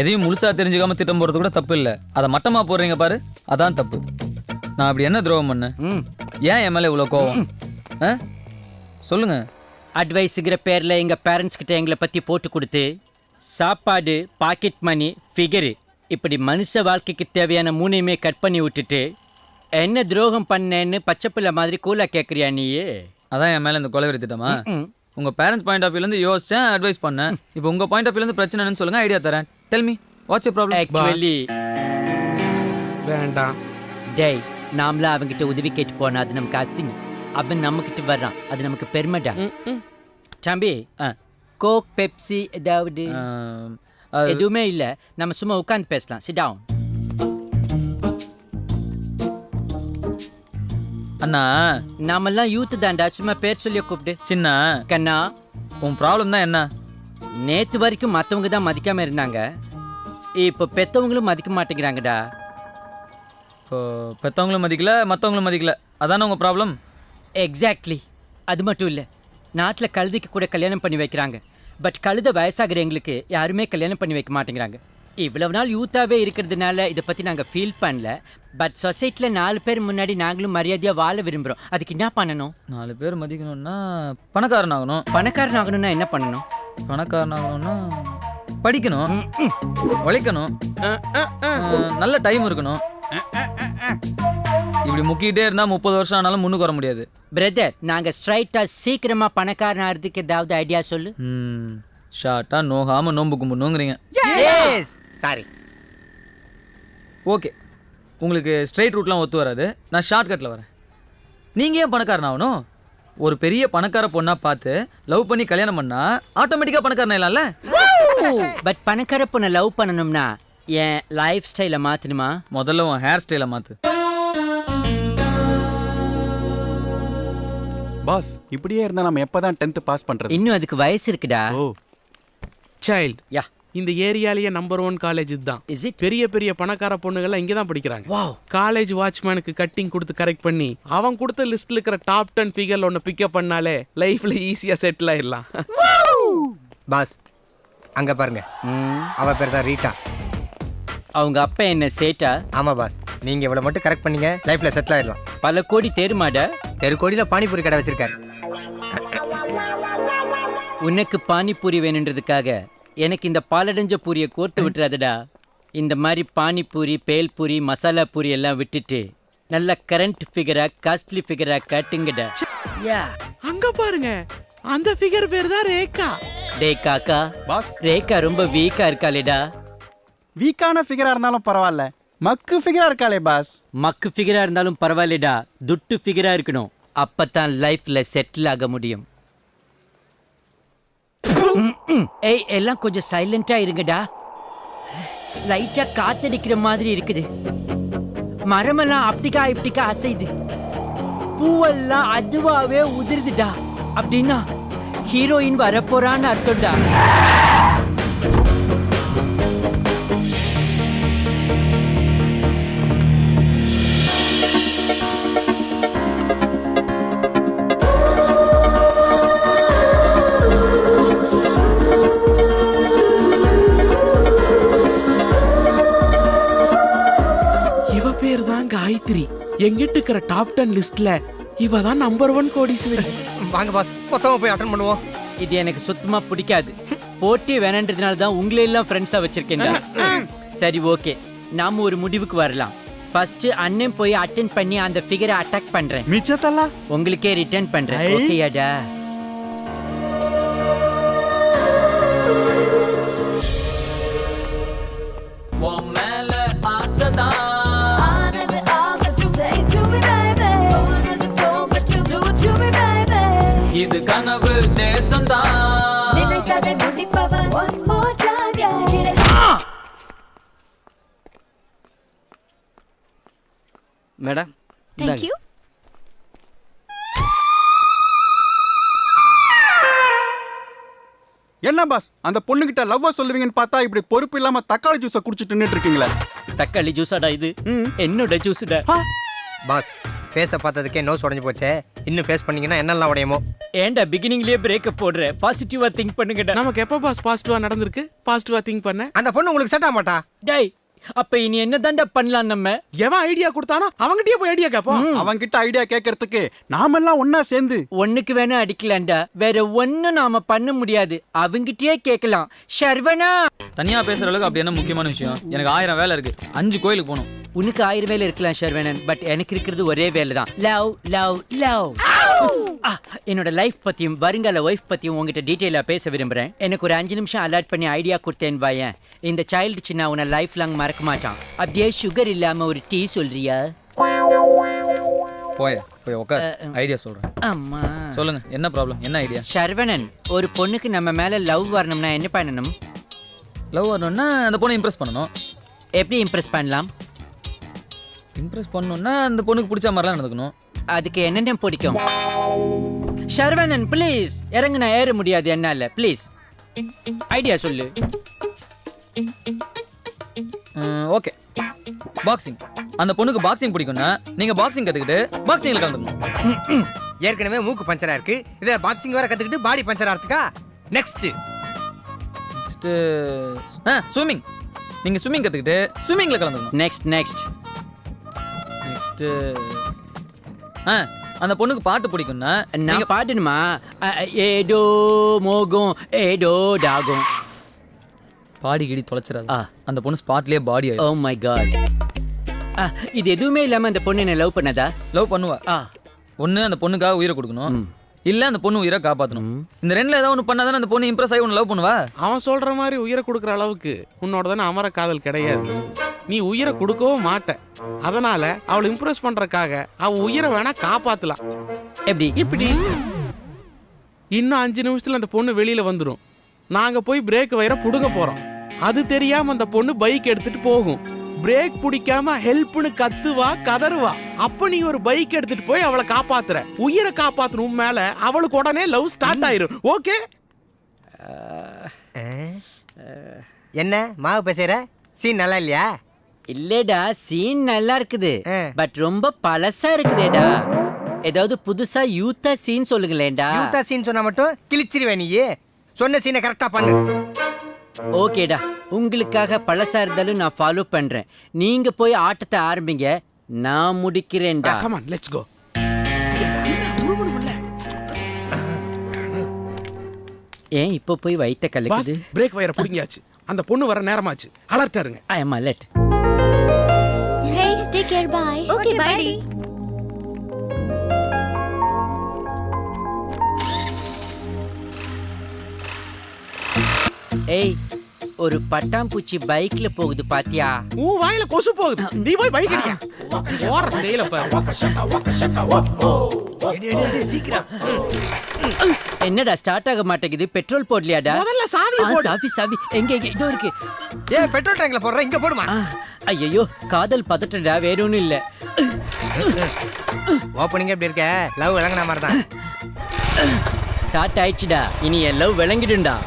எதையும் முழுசா தெரிஞ்சுக்காம திட்டம் போறது கூட தப்பு இல்ல. அதை மட்டமா போடுறீங்க பாரு, அதான் தப்பு. நான் அப்படி என்ன துரோகம் பண்ணேன்? ஏன் என் மேல இவ்வளவு கோவம்? சொல்லுங்க. அட்வைஸுங்கிற பேர்ல எங்க பேரண்ட்ஸ் கிட்ட எங்களை பத்தி போட்டு கொடுத்து சாப்பாடு, பாக்கெட் மணி, ஃபிகரு இப்படி மனுஷ வாழ்க்கைக்கு தேவையான மூணையுமே கட் பண்ணி விட்டுட்டு என்ன துரோகம் பண்ணேன்னு பச்சைப்பிள்ளை மாதிரி கூலா கேட்குறியா நீயே? அதான் என் மேல இந்த கொலைவெறி திட்டமா? உங்க பேரண்ட்ஸ் பாயிண்ட் ஆஃப் வியூல இருந்து யோசிச்சேன், அட்வைஸ் பண்ணேன். இப்போ உங்க பாயிண்ட் ஆஃப் வியூல இருந்து பிரச்சனை என்னன்னு சொல்லுங்க, ஐடியா தரேன். Tell me what's your problem? Actually வேண்டாம். டேய், நாமளா அவங்கிட்ட உதவி கேட்டு போனா அது நமக்கு அசிங்கம். அவன் நம்மகிட்ட வர்றான், அது நமக்கு பெருமைடா. தம்பி, கோக், பெப்சி ஏதாவது? எதுவுமே இல்ல, நம்ம சும்மா உட்கார்ந்து பேசலாம். Sit down. அண்ணா, நாமெல்லாம் யூத் தான்டா, சும்மா பேர் சொல்லிய கூப்பிடு. சின்ன கண்ணா, உன் ப்ராப்ளம் தான் என்ன? நேத்து வரைக்கும் மற்றவங்க தான் மதிக்காம இருந்தாங்க, இப்போ பெத்தவங்களும் மதிக்க மாட்டேங்கிறாங்கடா. இப்போ பெற்றவங்களும் மதிக்கல, மற்றவங்களும் மதிக்கல, அதானே உங்க ப்ராப்ளம்? எக்ஸாக்ட்லி. அது மட்டும் இல்லை, நாட்டில் கழுதைக்கு கூட கல்யாணம் பண்ணி வைக்கிறாங்க. பட் கழுத வயசாகிற எங்களுக்கு யாருமே கல்யாணம் பண்ணி வைக்க மாட்டேங்கிறாங்க. இவ்வளவு நாள் யூத்தாகவே இருக்கிறதுனால இதை பற்றி நாங்கள் ஃபீல் பண்ணல. பட் சொசைட்டியில் 4 பேர் முன்னாடி நாங்களும் மரியாதையாக வாழ விரும்புகிறோம். அதுக்கு என்ன பண்ணணும்? 4 பேர் மதிக்கணும்னா பணக்காரன் ஆகணும். பணக்காரன் ஆகணும்னா என்ன பண்ணணும்? பணக்காரன் ஆகணும்னா படிக்கணும், உழைக்கணும், நல்ல டைம் இருக்கணும். இப்படி முக்கிட்டே இருந்தா 30 வருஷம் ஆனாலும் முன்னுக்கு வர முடியாது. பிரதர், நாங்க ஸ்ட்ரைட்டா சீக்கிரமா பணக்காரன் ஆகிறதுக்கு ஏதாவது ஐடியா சொல்லு. ஷார்ட்டா நோகாம நோம்பு கும்பிடணுங்கிறீங்க. சாரி. ஓகே, உங்களுக்கு ஸ்ட்ரைட் ரூட்லாம் ஒத்து வராது, நான் ஷார்ட் கட்டில் வரேன். நீங்கள் ஏன் பணக்காரன் ஆகணும்? ஒரு பெரிய பணக்கார பொண்ணா பார்த்து லவ் பண்ணி கல்யாணம் பண்ணா ஆட்டோமேட்டிக்காக பணக்காரன் ஆயிடலாம்ல? பட் பணக்கார பொண்ணை லவ் பண்ணணும்னா என் லைஃப் ஸ்டைலை மாற்றணுமா? முதல்ல உன் ஹேர் ஸ்டைலை மாற்று. பாஸ், இப்படியே இருந்தா நம்ம எப்பதான் 10th பாஸ் பண்றது? இன்னும் அதுக்கு வயசு இருக்குடா. ஓ சைல்ட், யா, இந்த ஏரியாலேயே நம்பர் 1 காலேஜ் இதுதான். Is it? பெரிய பெரிய பணக்கார பொண்ணுங்கள்லாம் இங்கே தான் படிக்கிறாங்க. வாவ். காலேஜ் வாட்ச்மேனுக்கு கட்டிங் கொடுத்து கரெக்ட் பண்ணி அவன் கொடுத்த லிஸ்ட்ல இருக்கிற டாப் 10 ஃபிகர்ல ஒன்று பிக்கப் பண்ணாலே லைஃப்ல ஈஸியா செட்டில் ஆயிடலாம். பாஸ், அங்க பாருங்க, அவ பேர் தான் ரீட்டா. அவங்க அப்பா என்ன சேட்டா? ஆமா பாஸ், நீங்க இவ்வளவு மட்டும் கரெக்ட் பண்ணீங்க, லைஃப்ல செட்டில் ஆயிடலாம். பல கோடி தேருமாடா. தெருக்கோடியில பானிபூரி கடை வச்சிருக்காரு. உனக்கு பானிபூரி வேணுன்றதுக்காக எனக்கு இந்த பாலடைஞ்ச பூரியை கோர்த்து விட்டுறாதடா. இந்த மாதிரி பானிபூரி, பேல்பூரி, மசாலா பூரி எல்லாம் விட்டுட்டு நல்ல கரண்ட் ஃபிகரா, காஸ்ட்லி ஃபிகரா காட்டுங்கடா. யா, அங்க பாருங்க, அந்த ஃபிகர் பேர் தான் ரேகா. டே காக்கா, பாஸ், ரேகா ரொம்ப வீக்கா இருக்காளேடா. வீக்கான ஃபிகரா இருந்தாலும் பரவாயில்ல, மக்கு ஃபிகரா இருக்காளே பாஸ். மக்கு ஃபிகரா இருந்தாலும் பரவாயில்லடா, துட்டு ஃபிகரா இருக்கணும். அப்பதான் லைஃப்ல செட்டில் ஆக முடியும். ஏய், எல்லாம் கொஞ்சம் சைலண்டா இருங்கடா. லைட்டா காத்தடிக்கிற மாதிரி இருக்குது. மரமெல்லாம் அப்படிக்கா இப்படிக்கா அசைது, பூவெல்லாம் அதுவாவே உதிர்துடா. அப்படின்னா ஹீரோயின் வரப்போறான்னு அர்த்தம்டா. இவ பேர் தான் காயத்ரி. எங்கிட்ட இருக்கிற டாப் 10 லிஸ்ட்ல இவ தான் நம்பர் 1 கோடீஸ்வரி. வாங்க பாஸ், மொத்தமா போய் அட்டெண்ட் பண்ணுவோம். இது எனக்கு சுத்தமா பிடிக்காது. போட்டி வேணான்றதுனால தான் உங்களை எல்லாம் ஃப்ரெண்ட்ஸா வச்சிருக்கேன்டா. சரி, ஓகே, நாம ஒரு முடிவுக்கு வரலாம். ஃபர்ஸ்ட் அண்ணன் போய் அட்டெண்ட் பண்ணி அந்த ஃபிகரை அட்டாக் பண்றேன். மிச்சத்தெல்லாம் உங்களுக்கே ரிட்டர்ன் பண்றேன். ஓகேயாடா? இது கனவு தேசம்தான். Madam, Thank you. என்ன பாஸ், அந்த பொண்ணுகிட்ட லவ்வா சொல்லுவீங்கன்னு பார்த்தா இப்படி பொறுப்பு இல்லாம தக்காளி ஜூஸை குடிச்சிட்டு நின்னுட்டு இருக்கீங்களே. தக்காளி ஜூஸாடா இது? என்னோட ஜூஸ்டா. பாஸ், ஃபேஸை பார்த்ததுக்கே நோஸ் உடஞ்சி போச்சே, இன்னும் ஃபேஸ் பண்ணீங்கன்னா என்னெல்லாம் உடையுமோ. ஏன்டா பிகினிங்லயே பிரேக்கப் போடுற? பாசிட்டிவா திங்க் பண்ணுங்கடா. நமக்கு எப்போ பாஸ் பாசிட்டிவா நடந்திருக்கு? பாசிட்டிவா திங்க் பண்ண. அந்த பொண்ணு உங்களுக்கு செட் ஆக மாட்டா. டேய், அப்ப இனி என்னதான்டா பண்ணலாம் நம்ம? எவன் ஐடியா கொடுத்தானோ அவங்கிட்டயே போய் ஐடியா கேப்போம். அவன்கிட்ட ஐடியா கேட்கறதுக்கு நாமெல்லாம் ஒன்னா சேர்ந்து ஒண்ணுக்கு வேணா அடிக்கலாம்டா, வேற ஒண்ணும் நாம பண்ண முடியாது. அவங்கிட்டயே கேட்கலாம். ஷர்வனா, தனியா பேசுற அளவுக்கு அப்படி என்ன முக்கியமான விஷயம்? எனக்கு 1000 வேலை இருக்கு. 5 கோயிலுக்கு போகணும். உனக்கு 1000 வேலை இருக்கலாம் ஷர்வனன், பட் எனக்கு இருக்கிறது ஒரே வேலை தான். Love love love. என்னோட லைஃப் பத்தியும் வருங்கால ஒய்ஃப் பத்தியும் உங்ககிட்ட டீட்டெயிலா பேச விரும்புறேன். எனக்கு ஒரு 5 நிமிஷம் அலர்ட் பண்ணி ஐடியா கொடுத்தேன் பாயேன். இந்த சைல்டு சின்ன உன்னை லைஃப் லாங் மறக்க மாட்டான். அப்படியே சுகர் இல்லாம ஒரு டீ சொல்றியா? போய் உட்கார், ஐடியா சொல்றேன். அம்மா சொல்லுங்க, என்ன ப்ராப்ளம், என்ன ஐடியா? ஷர்வனன், ஒரு பொண்ணுக்கு நம்ம மேல லவ் வரணும்னா என்ன பண்ணணும்? லவ் வரணும்னா அந்த பொண்ணை இம்ப்ரெஸ் பண்ணணும். எப்படி இம்ப்ரெஸ் பண்ணலாம்? இம்ப்ரெஸ் பண்ணணும்னா அந்த பொண்ணுக்கு பிடிச்ச மாதிரிலாம் நடந்துக்கணும். அதுக்கு என்னென்ன பிடிக்கும்? ஷர்வனன் ப்ளீஸ், இறங்கு, நான் ஏற முடியாது என்னால. ப்ளீஸ் ஐடியா சொல்லு. Okay, boxing. அந்த பொண்ணுக்கு பாக்ஸிங் பிடிக்கும்னா நீங்க பாக்ஸிங் கத்துக்கிட்டு பாக்ஸிங்ல கலந்துக்கணும். ஏற்கனவே மூக்கு பஞ்சரா இருக்கு, இதை பாக்ஸிங் வேற கத்துக்கிட்டு பாடி பஞ்சரா இருக்குக்கா. Next swimming. நீங்க ஸ்விம்மிங் கத்துக்கிட்டு ஸ்விம்மிங்ல கலந்துக்கணும். நெக்ஸ்ட் நெக்ஸ்ட் நெக்ஸ்ட் அந்த பொண்ணுக்கு பாட்டு பிடிக்கும்னா நான் பாடணுமா? ஏடோ மோகம் ஏடோ டாகும். பாடி கிடி தொலைச்சிடாது. ஆ. அந்த பொண்ணு ஸ்பாட்லயே பாடி ஓ மை காட். இது எதுவுமே இல்லாம அந்த பொண்ணு என்ன லவ் பண்ணதா? லவ் பண்ணுவா. ஒண்ணு அந்த பொண்ணுக்காக உயிரை கொடுக்கணும், இல்ல அந்த பொண்ணு உயிரை காப்பாத்தணும். இந்த ரெண்டுல ஏதாவது ஒண்ணு பண்ணாதானே அந்த பொண்ணு இம்ப்ரெஸ் ஆகி ஒன்னு லவ் பண்ணுவா. அவன் சொல்ற மாதிரி உயிரை கொடுக்குற அளவுக்கு உன்னோட தானே அமர காதல் கிடையாது. நீ உயிரை கொடுக்கவும் மாட்ட. அதனால அவளை இம்ப்ரெஸ் பண்றதுக்காக அவ உயிரை வேணா காப்பாத்தலாம். எப்படி? இப்படி இன்னும் 5 நிமிஷத்துல அந்த பொண்ணு வெளியில வந்துடும். நாங்க போய் பிரேக் வயரை புடுங்க போறோம். அது தெரியாம அந்த பொண்ணு பைக் எடுத்துட்டு போகும். பிரேக் பிடிக்காம ஹெல்ப்னு கத்துவா, கதறுவா. அப்ப நீ ஒரு பைக் எடுத்துட்டு போய் அவளை காப்பாத்துற. உயிரை காப்பாத்தணும் மேல அவளுக்கு உடனே லவ் ஸ்டார்ட் ஆயிரும். ஓகே? என்ன மாவு பேசுற? சீன் நல்லா இல்லையா? இல்லடா, சீன் நல்லா இருக்குது, பட் ரொம்ப பழசா இருக்குதேடா. ஏதாவது புதுசா யூத்தா சீன் சொல்லுங்களேன்டா. யூத்தா சீன் சொன்னா மட்டும் கிழிச்சிருவே நீ. சொன்ன சீனை கரெக்டா பண்ணு. ஓகேடா, உங்களுக்காக பழசா இருந்தாலும் நான் ஃபாலோ பண்றேன். நீங்க போய் ஆட்டத்தை ஆரம்பிங்க, நான் முடிக்கிறேன்டா. Come on, let's go. ஏன் இப்போ போய் வைத்த பாஸ், கலக்குது? பிரேக் வயரை புடுங்கியாச்சு. அந்த பொண்ணு வர நேரமாச்சு. அலர்ட்டா இருங்க. ஐ அம் alert. Hey, take care, bye. Okay, bye. ஏய், ஒரு பட்டாம்பூச்சி பைக்ல போகுது பாத்தியா? உன் வாயில கொசு போகுது. நீ போய் பைக் அடியா. ஓர ஸ்டைல பாரு. சீக்கிரம். என்னடா ஸ்டார்ட் ஆக மாட்டேங்குது? பெட்ரோல் போடலையாடா? முதல்ல சாவி போடு. சாவி சாவி எங்க எங்க இதோ இருக்கு. ஏன் பெட்ரோல் டேங்க்ல போடுற? இங்க போடுமா. ஐயோ, காதல் பதட்டடா, வேற ஒண்ணும் இல்ல. ஓப்பனிங் எப்படி இருக்க? லவ் விளங்குன மாதிரி தான். ஸ்டார்ட் ஆயிடுச்சுடா. இனி என் லவ் விளங்கிடும்டா.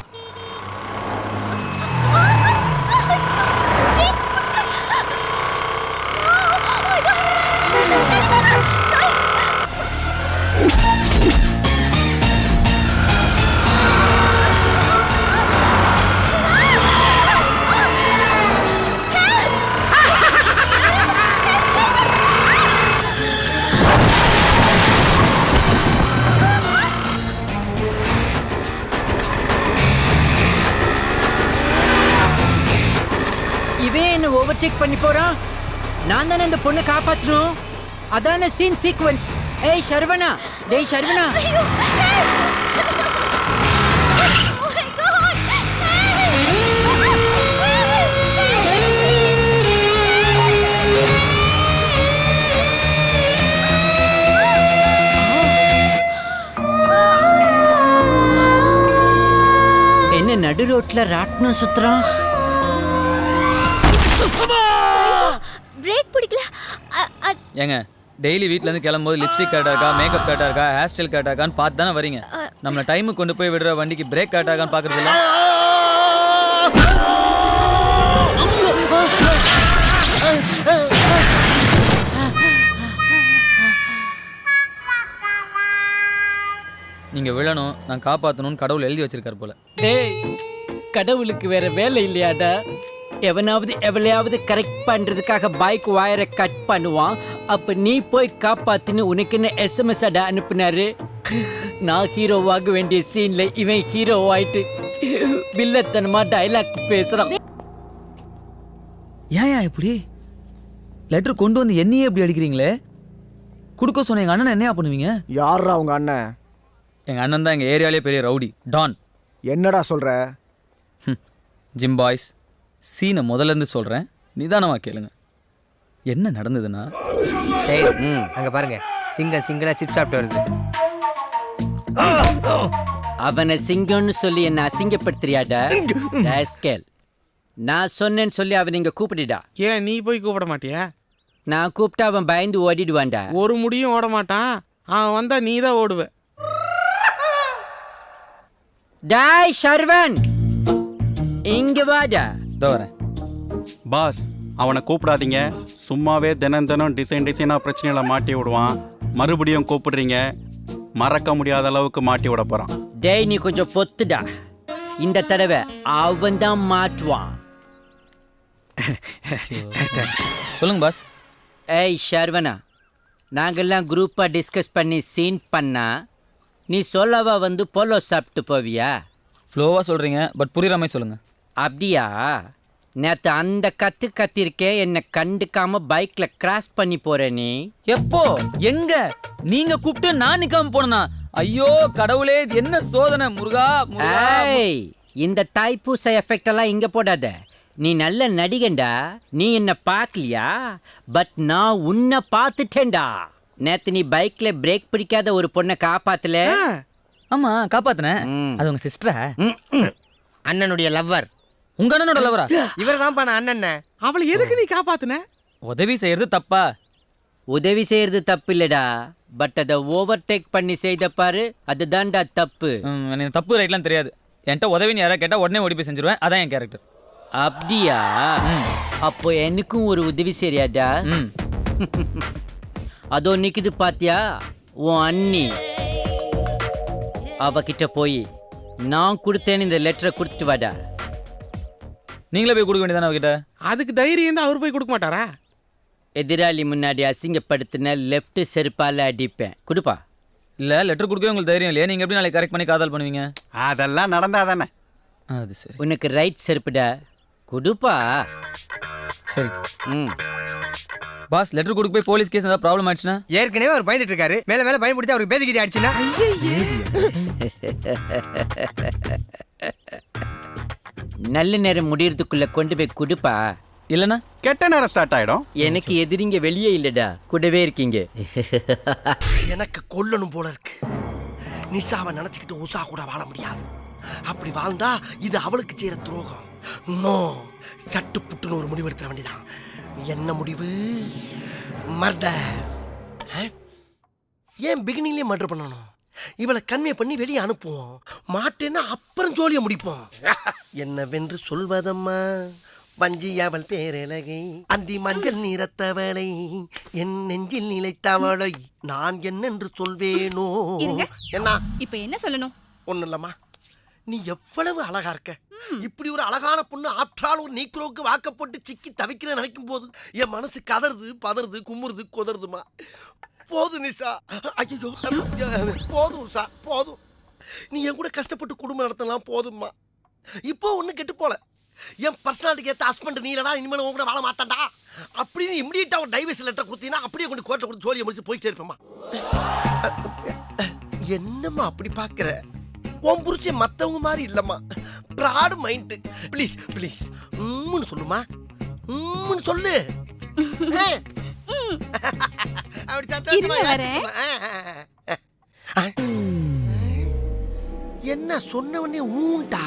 இவன் என்ன ஓவர்டேக் பண்ணி போறான். நான் தானே இந்த பொண்ணை காப்பாற்றணும். அதான சீன் சீக்வென்ஸ். ஏய் சரவணா, டேய் சரவணா. Oh my God! என்ன நடு ரோட்ல ராட்னம் சுத்துறான்? பிரேக் பிடிக்கல. ஏங்க, டெய்லி வீட்ல இருந்து கிளம்பும்போது லிப்ஸ்டிக் கரெக்டா இருக்கா, மேக்கப் கரெக்டா இருக்கா, ஹேர் ஸ்டைல் கரெக்டா இருக்கான்னு பார்த்து தானே வரீங்க. நம்மள டைமுக்கு கொண்டு போய் விடுற வண்டிக்கு பிரேக் கரெக்டா இருக்கான்னு பாக்குறது இல்ல. விழணும், நான் காப்பாற்றணும்னு கடவுள் எழுதி வச்சிருக்காரு போல. டேய் கடவுளுக்கு வேற வேலை இல்லையாடா? எவனாவது எவளையாவது கரெக்ட் பண்றதுக்காக பைக் வயரை கட் பண்ணுவான். அப்ப நீ போய் காப்பாத்துன்னு உனக்கு என்ன எஸ்எம்எஸ் அடா அனுப்புனாரு? நான் ஹீரோவாக வேண்டிய சீன்ல இவன் ஹீரோ ஆயிட்டு வில்லத்தனமா டைலாக் பேசுறான். ஏன் இப்படி லெட்டர் கொண்டு வந்து என்னையே இப்படி அடிக்கிறீங்களே? கொடுக்க சொன்ன எங்கள் அண்ணன் என்னையா பண்ணுவீங்க? யாரா உங்க அண்ணன்? எங்கள் அண்ணன் தான் எங்கள் ஏரியாலே பெரிய ரவுடி, டான். என்னடா சொல்ற? ஜிம் பாய்ஸ், சீனை முதல்ல இருந்து சொல்கிறேன், நிதானமாக கேளுங்க. என்ன நடந்ததுன்னா, டேய் அங்க பாருங்க, சிங்கிளா சிப்ஸ் சாப்பிட்டு வருது. அவனை சிங்கம்னு சொல்லி என்ன அசிங்கப்படுத்துறியாடா? ராஸ்கல். நான் சொன்னேன்னு சொல்லி அவன் இங்க கூப்பிடுடா. ஏன் நீ போய் கூப்பிட மாட்டியா? நான் கூப்பிட்டா அவன் பயந்து ஓடிடுவான்டா. ஒரு முடியும் ஓட மாட்டான். அவன் வந்தா நீ தான் ஓடுவ. டாய் ஷர்வன், இங்க வாடா. இதோ வரேன். பாஸ், அவனை கூப்பிடாதீங்க. சும்மாவே தினம் டிசைனாக பிரச்சனைகளை மாட்டி விடுவான். மறுபடியும் கூப்பிடுறீங்க, மறக்க முடியாத அளவுக்கு மாட்டி விட போகிறான். டேய் நீ கொஞ்சம் பொத்துடா. இந்த தடவை அவன் தான் மாட்டுவான். சொல்லுங்க பாஸ். ஏய் ஷர்வனா, நாங்கெல்லாம் குரூப்பாக டிஸ்கஸ் பண்ணி சீன் பண்ணா நீ சொல்லவா வந்து போலோ சாப்பிட்டு போவியா? ஃப்ளோவாக சொல்கிறீங்க, பட் புரியுற மாதிரி சொல்லுங்கள். அப்படியா? நேற்று அந்த கத்திருக்கே என்னை கண்டுக்காம பைக்ல கிராஸ் பண்ணி போற நீ. எப்போ? எங்க? நீங்க கூப்பிட்டு நான் நிக்காம போனா? ஐயோ கடவுளே, இது என்ன சோதனை? முருகா முருகா. ஏய், இந்த தாய்ப்பூசை எஃபெக்ட் எல்லாம் இங்க போடாத. நீ நல்ல நடிகண்டா. நீ என்ன பார்க்கலையா? பட் நான் உன்னை பார்த்துட்டேன்டா. நேத்து நீ பைக்ல பிரேக் பிடிக்காத ஒரு பொண்ணை காப்பாத்தல? ஆமா காப்பாத்தினேன். அது உங்க சிஸ்டரா? அண்ணனுடைய லவ்வர். உங்க அண்ணனோட லவரா? இவர் தான் பண்ண அண்ணன். அவளை எதுக்கு நீ காப்பாத்துன? உதவி செய்யறது தப்பா? உதவி செய்யறது தப்பு இல்லடா, பட் அதை ஓவர்டேக் பண்ணி செய்த பாரு, அதுதான்டா தப்பு. எனக்கு தப்பு ரைட்லாம் தெரியாது. என்கிட்ட உதவின்னு யாராவது கேட்டா உடனே ஓடி போய் செஞ்சிருவேன். அதான் என் கேரக்டர். அப்படியா? அப்போ எனக்கும் ஒரு உதவி செய்யாதா? அதோ நிக்குது பாத்தியா உன் அண்ணி. அவகிட்ட போய் நான் கொடுத்தேன்னு இந்த லெட்டரை கொடுத்துட்டு வாடா. நீங்களே போய் கொடுக்க வேண்டியதானே அவகிட்ட? அதுக்கு தைரியம் தான் அவர் போய் கொடுக்க மாட்டாரா? எதிராளி முன்னாடி அசிங்கப்படுத்தின லெஃப்ட் செருப்பால அடிப்பேன். கொடுப்பா. இல்ல லெட்டர் கொடுக்கவே உங்களுக்கு தைரியம் இல்லையா? நீங்க எப்படி நாளைக்கு கரெக்ட் பண்ணி காதல் பண்ணுவீங்க? அதெல்லாம் நடந்தா தானே. அது சரி. உனக்கு ரைட் செருப்புடா. கொடுப்பா. சரி. பாஸ் லெட்டர் கொடுக்க போய் போலீஸ் கேஸ் ஏதாவது ப்ராப்ளம் ஆயிடுச்சுன்னா? ஏற்கனவே அவர் பயந்துட்டு இருக்காரு, மேல மேல பயன்படுத்தி அவருக்கு பேதிக்கிதி ஆயிடுச்சுன்னா நல்ல நேரம் முடியறதுக்குள்ள கொண்டு போய் கொடுப்பா. இல்லைன்னா கெட்ட நேரம் ஸ்டார்ட் ஆயிடும். எனக்கு எதிரிங்க வெளியே இல்லடா, கூடவே இருக்கீங்க. எனக்கு கொல்லணும் போல இருக்கு. நிசாவை நினைச்சுக்கிட்டு உஷா கூட வாழ முடியாது. அப்படி வாழ்ந்தா இது அவளுக்கு செய்யற துரோகம். நோ, சட்டு புட்டுன்னு ஒரு முடிவு எடுத்துட வேண்டியதான். என்ன முடிவு? மர்டர். ஏன் பிகினிங்லேயே மர்டர் பண்ணணும்? இவளை கன்வே பண்ணி வெளியே அனுப்புவோம். மாட்டேன்னா அப்புறம் ஜோலியை முடிப்போம். என்னவென்று சொல்வதம்மா வஞ்சி அவள் பேரழகை, அந்தி மஞ்சள் நிறத்தவளை, என் நெஞ்சில் நிலைத்தவளை நான் என்னென்று சொல்வேனோ. என்ன இப்ப என்ன சொல்லணும்? ஒண்ணு இல்லம்மா, நீ எவ்வளவு அழகா இருக்க. இப்படி ஒரு அழகான பொண்ணு ஆப்டால் ஒரு நீக்ரோக்கு வாக்கப்பட்டு சிக்கி தவிக்கிற நினைக்கும் போது என் மனசு கதறுது, பதறுது, குமுறுது, கொதறுதுமா. போதும் நிசா, ஐயோ போதும் உஷா, போதும். நீ என் கூட கஷ்டப்பட்டு குடும்பம் நடத்தலாம், போதும்மா. இப்போ ஒன்றும் கெட்டு போல. என் பர்சனாலிட்டிக்கு ஏற்ற ஹஸ்பண்ட் நீ இல்லடா, இனிமேல் உங்க கூட வாழ மாட்டான்டா அப்படின்னு இம்மிடியேட்டா ஒரு டைவர்ஸ் லெட்டர் கொடுத்தீங்கன்னா அப்படியே கொண்டு கோர்ட்டில் கொடுத்து ஜோலியை முடிச்சு போயிட்டே இருப்பேம்மா. என்னம்மா அப்படி பார்க்குற? உன் புரிச்ச மற்றவங்க மாதிரி இல்லைம்மா, ப்ராடு மைண்டு. ப்ளீஸ் ப்ளீஸ் சொல்லுமா, சொல்லு. அப்படி சந்தோஷமா என்ன சொன்ன உடனே ஊண்டா?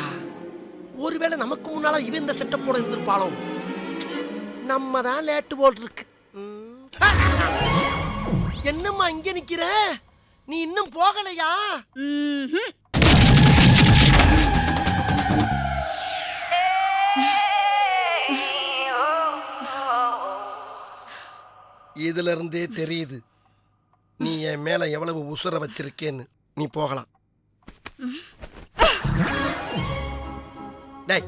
ஒருவேளை நமக்கு முன்னால இவன் இந்த செட்டப்போட இருந்திருப்பாளோ? நம்ம தான் லேட்டு போல் இருக்கு. என்னம்மா இங்க நிக்கிற? நீ இன்னும் போகலையா? இதுல இருந்தே தெரியுது நீ என் மேல எவ்வளவு உசுர வச்சிருக்கேன்னு. நீ போகலாம். டேய்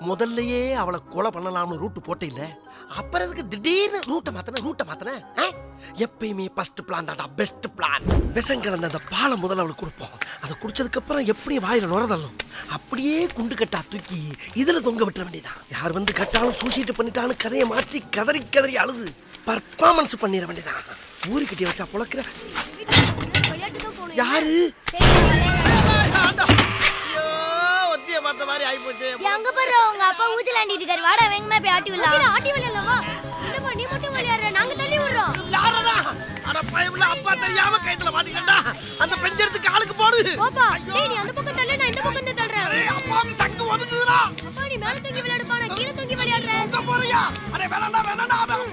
முதல்லயே அவளை கொலை பண்ணலாம்னு ரூட் போட்டே இல்ல, அப்புறம் எதுக்கு திடீர்னு ரூட்டை மாத்தன? எப்பயுமே ஃபர்ஸ்ட் பிளான் தான்டா பெஸ்ட் பிளான். விஷம் கலந்த அந்த பாலை முதல்ல அவளுக்கு கொடுப்போம். அதை குடிச்சதுக்கு அப்புறம் எப்படி வாயில நுரதள்ளும், அப்படியே குண்டு கட்டா தூக்கி இதுல தொங்க விட்டுற வேண்டியதான். யார் வந்து கட்டாலும் சூசைட் பண்ணிட்டாலும் கதையை மாற்றி கதறி கதறி அழுது பர்ஃபார்மன்ஸ் பண்ணிட வேண்டியதான். ஊருக்கிட்டே வச்சா புழக்கிற யாரு பார்த்த மாதிரி ஆயிப்போச்சு. அங்க பாரு உங்க அப்பா ஊஞ்சலாண்டிட்டு இருக்காரு. வாடா வேகமா போய் ஆட்டி விடலாம். ஆட்டி விடலாமா? என்னப்பா நீ மட்டும் விளையாடுற, நாங்க தள்ளி விடுறோம். யாரடா? அட பயமுள்ள அப்பா தெரியாம கைத்துல மாட்டிக்கடா. அந்த பெஞ்செடுத்து காலுக்கு போடு. போப்பா டேய் நீ அந்த பக்கம் தள்ளு, நான் இந்த பக்கம் தள்ளுறேன். ஏய் அப்பா சங்கு வந்துதுடா. அப்பா நீ மேல தூக்கி விளையாடுப்பா, நான் கீழ தூக்கி விளையாடுறேன். உங்க போறியா? அட வேணாடா.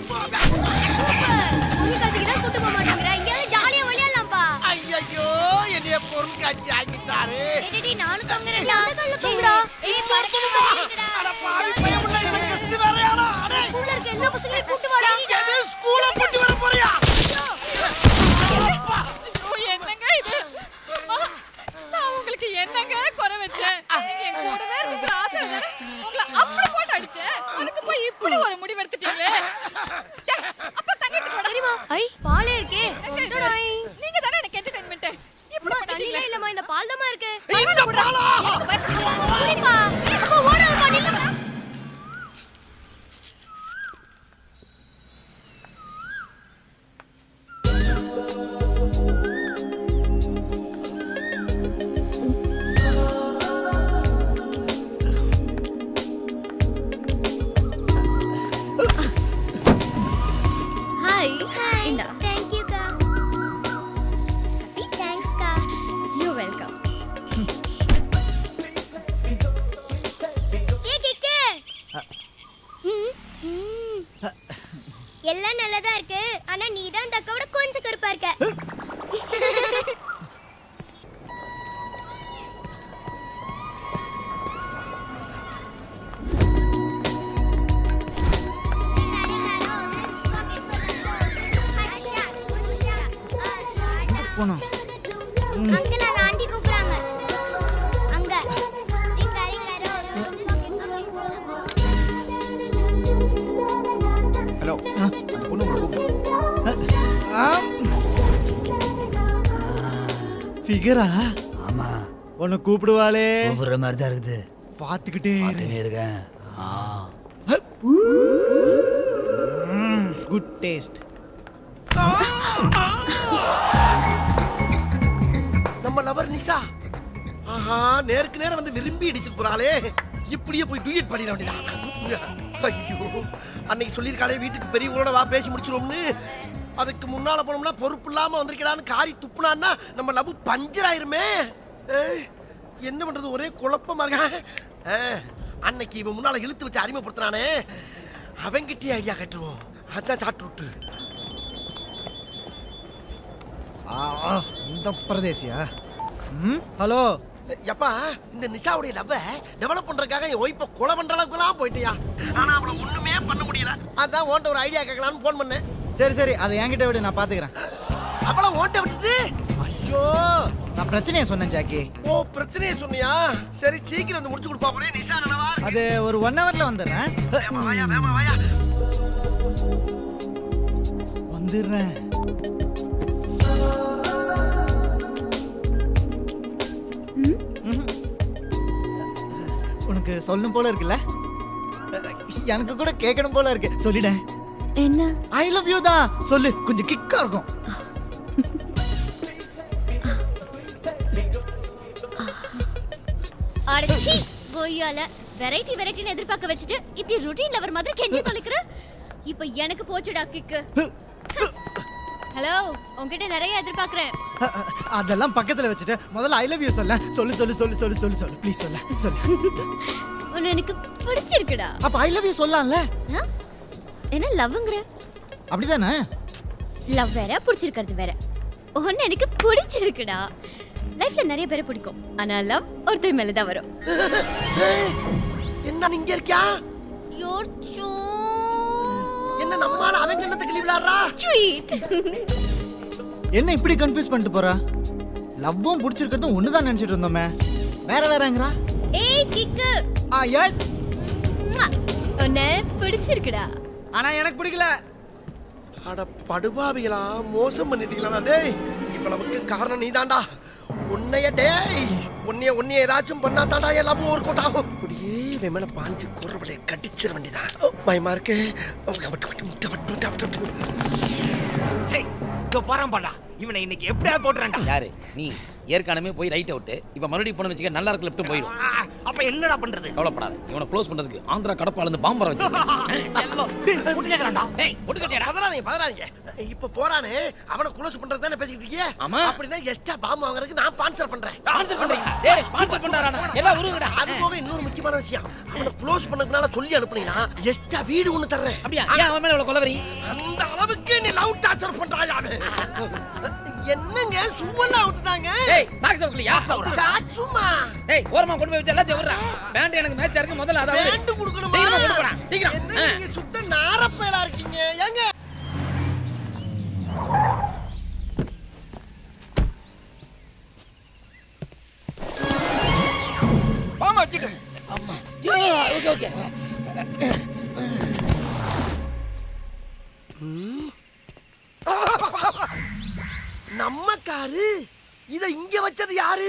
பொருள் காட்சிக்கு தான் கூட்டு போக மாட்டேங்கற. இங்க ஜாலியா விளையாடலாம்ப்பா. ஐயோ என்னைய பொருள் காட்சி ஆகிட்டாரு. டேய் நானும் தொங்குறேன்டா. அந்த கல்ல தொங்குடா. ஏய் பறக்குடா. அட பாவி பயமுள்ள இவன் கஸ்தி வேறயாடா. அட ஸ்கூல்ல இருக்க எல்லா பசங்களையும் கூட்டி வாடா. எது ஸ்கூல கூட்டி வர போறியா? என்னங்க இது? நான் உங்களுக்கு என்னங்க குறை வச்சேன்? நீங்க என் கூடவே இருக்கிற ஆசை தானே உங்களை அப்படி போட்டு அடிச்சேன். அதுக்கு போய் இப்படி ஒரு முடிவு எடுத்துட்டீங்களே. அப்ப தங்கத்துக்கு போடா. சரிமா. ஐ பாலே இருக்கே. நீங்க தானே எனக்கு என்டர்டெயின்மென்ட். இப்படி பண்ணிட்டீங்களே. இல்லம்மா இந்த பால் தாமா இருக்கு. இந்த பாலா? குடிப்பா. அப்ப ஓடாதப்பா நில்லுடா. Hi. Inda. Thank you, Ka. Happy thanks, Ka. You're welcome. Hey, Kike. எல்லாம் நல்லதா இருக்கு. ஆனா நீ தான் இந்த அக்காவோட கொஞ்சம் கருப்பா இருக்க. போனோம். அங்கிள் அந்த ஆண்டி கூப்பிடுறாங்க. அங்க ஹலோ அந்த பொண்ணு உங்களை கூப்பிடு. ஃபிகரா? ஆமா உன்னை கூப்பிடுவாளே. கூப்பிடுற மாதிரி தான் இருக்குது. பார்த்துக்கிட்டே இருக்கேன். Good taste. நம்ம லவர் நிஷா. ஆஹா நேருக்கு நேரம் வந்து விரும்பி இடிச்சிட்டு போறாளே. இப்படியே போய் டூயட் பண்ணிட வேண்டியதா. ஐயோ அன்னைக்கு சொல்லியிருக்காளே வீட்டுக்கு பெரியவங்களோட வா பேசி முடிச்சிருவோம்னு. அதுக்கு முன்னால போனோம்னா பொறுப்பு இல்லாம வந்திருக்கடான்னு காரி துப்புனான்னா நம்ம லவ் பஞ்சர் ஆயிருமே. என்ன பண்றது ஒரே குழப்பமா இருக்க. அன்னைக்கு இவன் முன்னால இழுத்து வச்சு அறிமுகப்படுத்தினானே அவங்கிட்டே ஐடியா கட்டுருவோம். அதான் சாட்டு விட்டு இந்த பிரதேசியா? ஹலோ எப்பா இந்த நிஷாவுடைய லவ்வ டெவலப் பண்றதுக்காக என் ஒய்ஃபை கொலை பண்ற அளவுக்குலாம் போயிட்டியா. ஆனா அவளை ஒண்ணுமே பண்ண முடியல. அதான் ஓண்ட ஒரு ஐடியா கேட்கலான்னு போன் பண்ணேன். சரி அதை என்கிட்ட விடு, நான் பாத்துக்கிறேன். அவளை ஓட்ட விட்டுட்டு ஐயோ நான் பிரச்சனையை சொன்னேன் ஜாக்கி. ஓ பிரச்சனையை சொன்னியா? சரி சீக்கிரம் வந்து முடிச்சு கொடுப்பா. ஒரே நிஷா நலவா? அது ஒரு 1 ஹவர்ல வந்துடுறேன். வேமா வாயா. வந்துடுறேன். உனக்கு சொல்லணும் போல இருக்குல்ல? எனக்கு கூட கேட்கணும் போல இருக்கு. சொல்லிடேன். என்ன? ஐ லவ் யூ தான் சொல்லு, கொஞ்சம் கிக்கா இருக்கும். அடச்சி கோயால வெரைட்டின்னு எதிர்பார்க்க வச்சுட்டு இப்படி ருட்டீன் லவர் மாதிரி கெஞ்சி தொலைக்கிற. இப்போ எனக்கு போச்சுடா கிக்கு. ஹலோ உன்கிட்ட நிறைய எதிர்பார்க்கறேன். அதெல்லாம் பக்கத்துல வச்சுட்டு முதல்ல ஐ லவ் யூ சொல்ல. சொல்லு ப்ளீஸ் சொல்லு. உன்னை எனக்கு பிடிச்சிருக்குடா. அப்ப ஐ லவ் யூ சொல்லலாம்ல? என்ன லவ்ங்கற? அப்படிதானே? லவ் வேற பிடிச்சிருக்கிறது வேற. உன்னை எனக்கு பிடிச்சிருக்குடா. லைஃப்ல நிறைய பேரை பிடிக்கும். ஆனா லவ் ஒருத்தர் மேல தான் வரும். என்ன நீங்க இருக்கியா? யோர் சோ என்ன நம்மால அவங்க என்னத்துக்கு லீவ் விளையாடுறா? ஸ்வீட். என்ன இப்படி கன்ஃபியூஸ் பண்ணிட்டு போறா? லவ்வும் பிடிச்சிருக்கிறதும் ஒண்ணுதான் நினைச்சிட்டு இருந்தோமே. வேற வேறங்கறா. ஏய் கிக்கு. எஸ். உன்னை பிடிச்சிருக்குடா. ஆனா எனக்கு பிடிக்கல. அட படுபாவிகளா, மோசம் பண்ணிட்டீங்களா டேய். இவ்வளவுக்கு காரணம் நீதான்டா. உன்னைய டேய் உன்னைய ஏதாச்சும் பண்ணா தாண்டா எல்லாம் ஒரு கோட்டாகும். அப்படியே இவன் மேல பாஞ்சு குறவளைய கடிச்சிட வேண்டியதான். பயமா இருக்கு. போறான் இவனை இன்னைக்கு எப்படியா போட்டுறான்டா. யாரு நீ? ஏற்கனவே போய் ரைட் அவுட். இப்ப மறுபடியும் போன வச்சுக்க நல்லா இருக்கு லெஃப்ட் போயிடும். அப்ப என்னடா பண்றது? கவலைப்படாத. இவனை க்ளோஸ் பண்றதுக்கு ஆந்திரா கடப்பால இருந்து பாம்பர வச்சிருக்கேன். இப்ப போறானே அவனை க்ளோஸ் பண்றது தானே பேசிக்கிட்டு இருக்கீங்க. அப்படின்னா எக்ஸ்ட்ரா பாம்பு வாங்குறதுக்கு நான் ஸ்பான்சர் பண்றேன். ஸ்பான்சர் பண்றீங்க? டேய் ஸ்பான்சர் பண்றானே எல்லாம் உருங்கடா. அது போக இன்னொரு முக்கியமான விஷயம், அவனை க்ளோஸ் பண்ணதுனால சொல்லி அனுப்புனீங்கன்னா எக்ஸ்ட்ரா வீடு ஒன்னு தர்றேன். அப்படியே ஏன் அவன் மேல இவ்வளவு கொலவரி? அந்த அளவுக்கு நீ லவ் டார்ச்சர் பண்றாயானே. என்னங்க சும்மாலாம் விட்டுட்டாங்க. டேய் சாக்ஸ் வக்கலையா? சாக்ஸுமா. டேய் ஓரமா கொண்டு போய் வச்சு எல்லாத்தையும் விடுறா. பேண்ட் எனக்கு மேட்ச் இருக்கு, முதல்ல அத விடு. பேண்ட் கொடுக்கணுமா? சீக்கிரம் கொண்டு போடா சீக்கிரம். என்ன நீங்க சுத்த நாரப்பையலா இருக்கீங்க. ஏங்க பாமா வச்சிடு. அம்மா ஓகே ஓகே. நம்ம காரு இத இங்க வச்சது யாரு?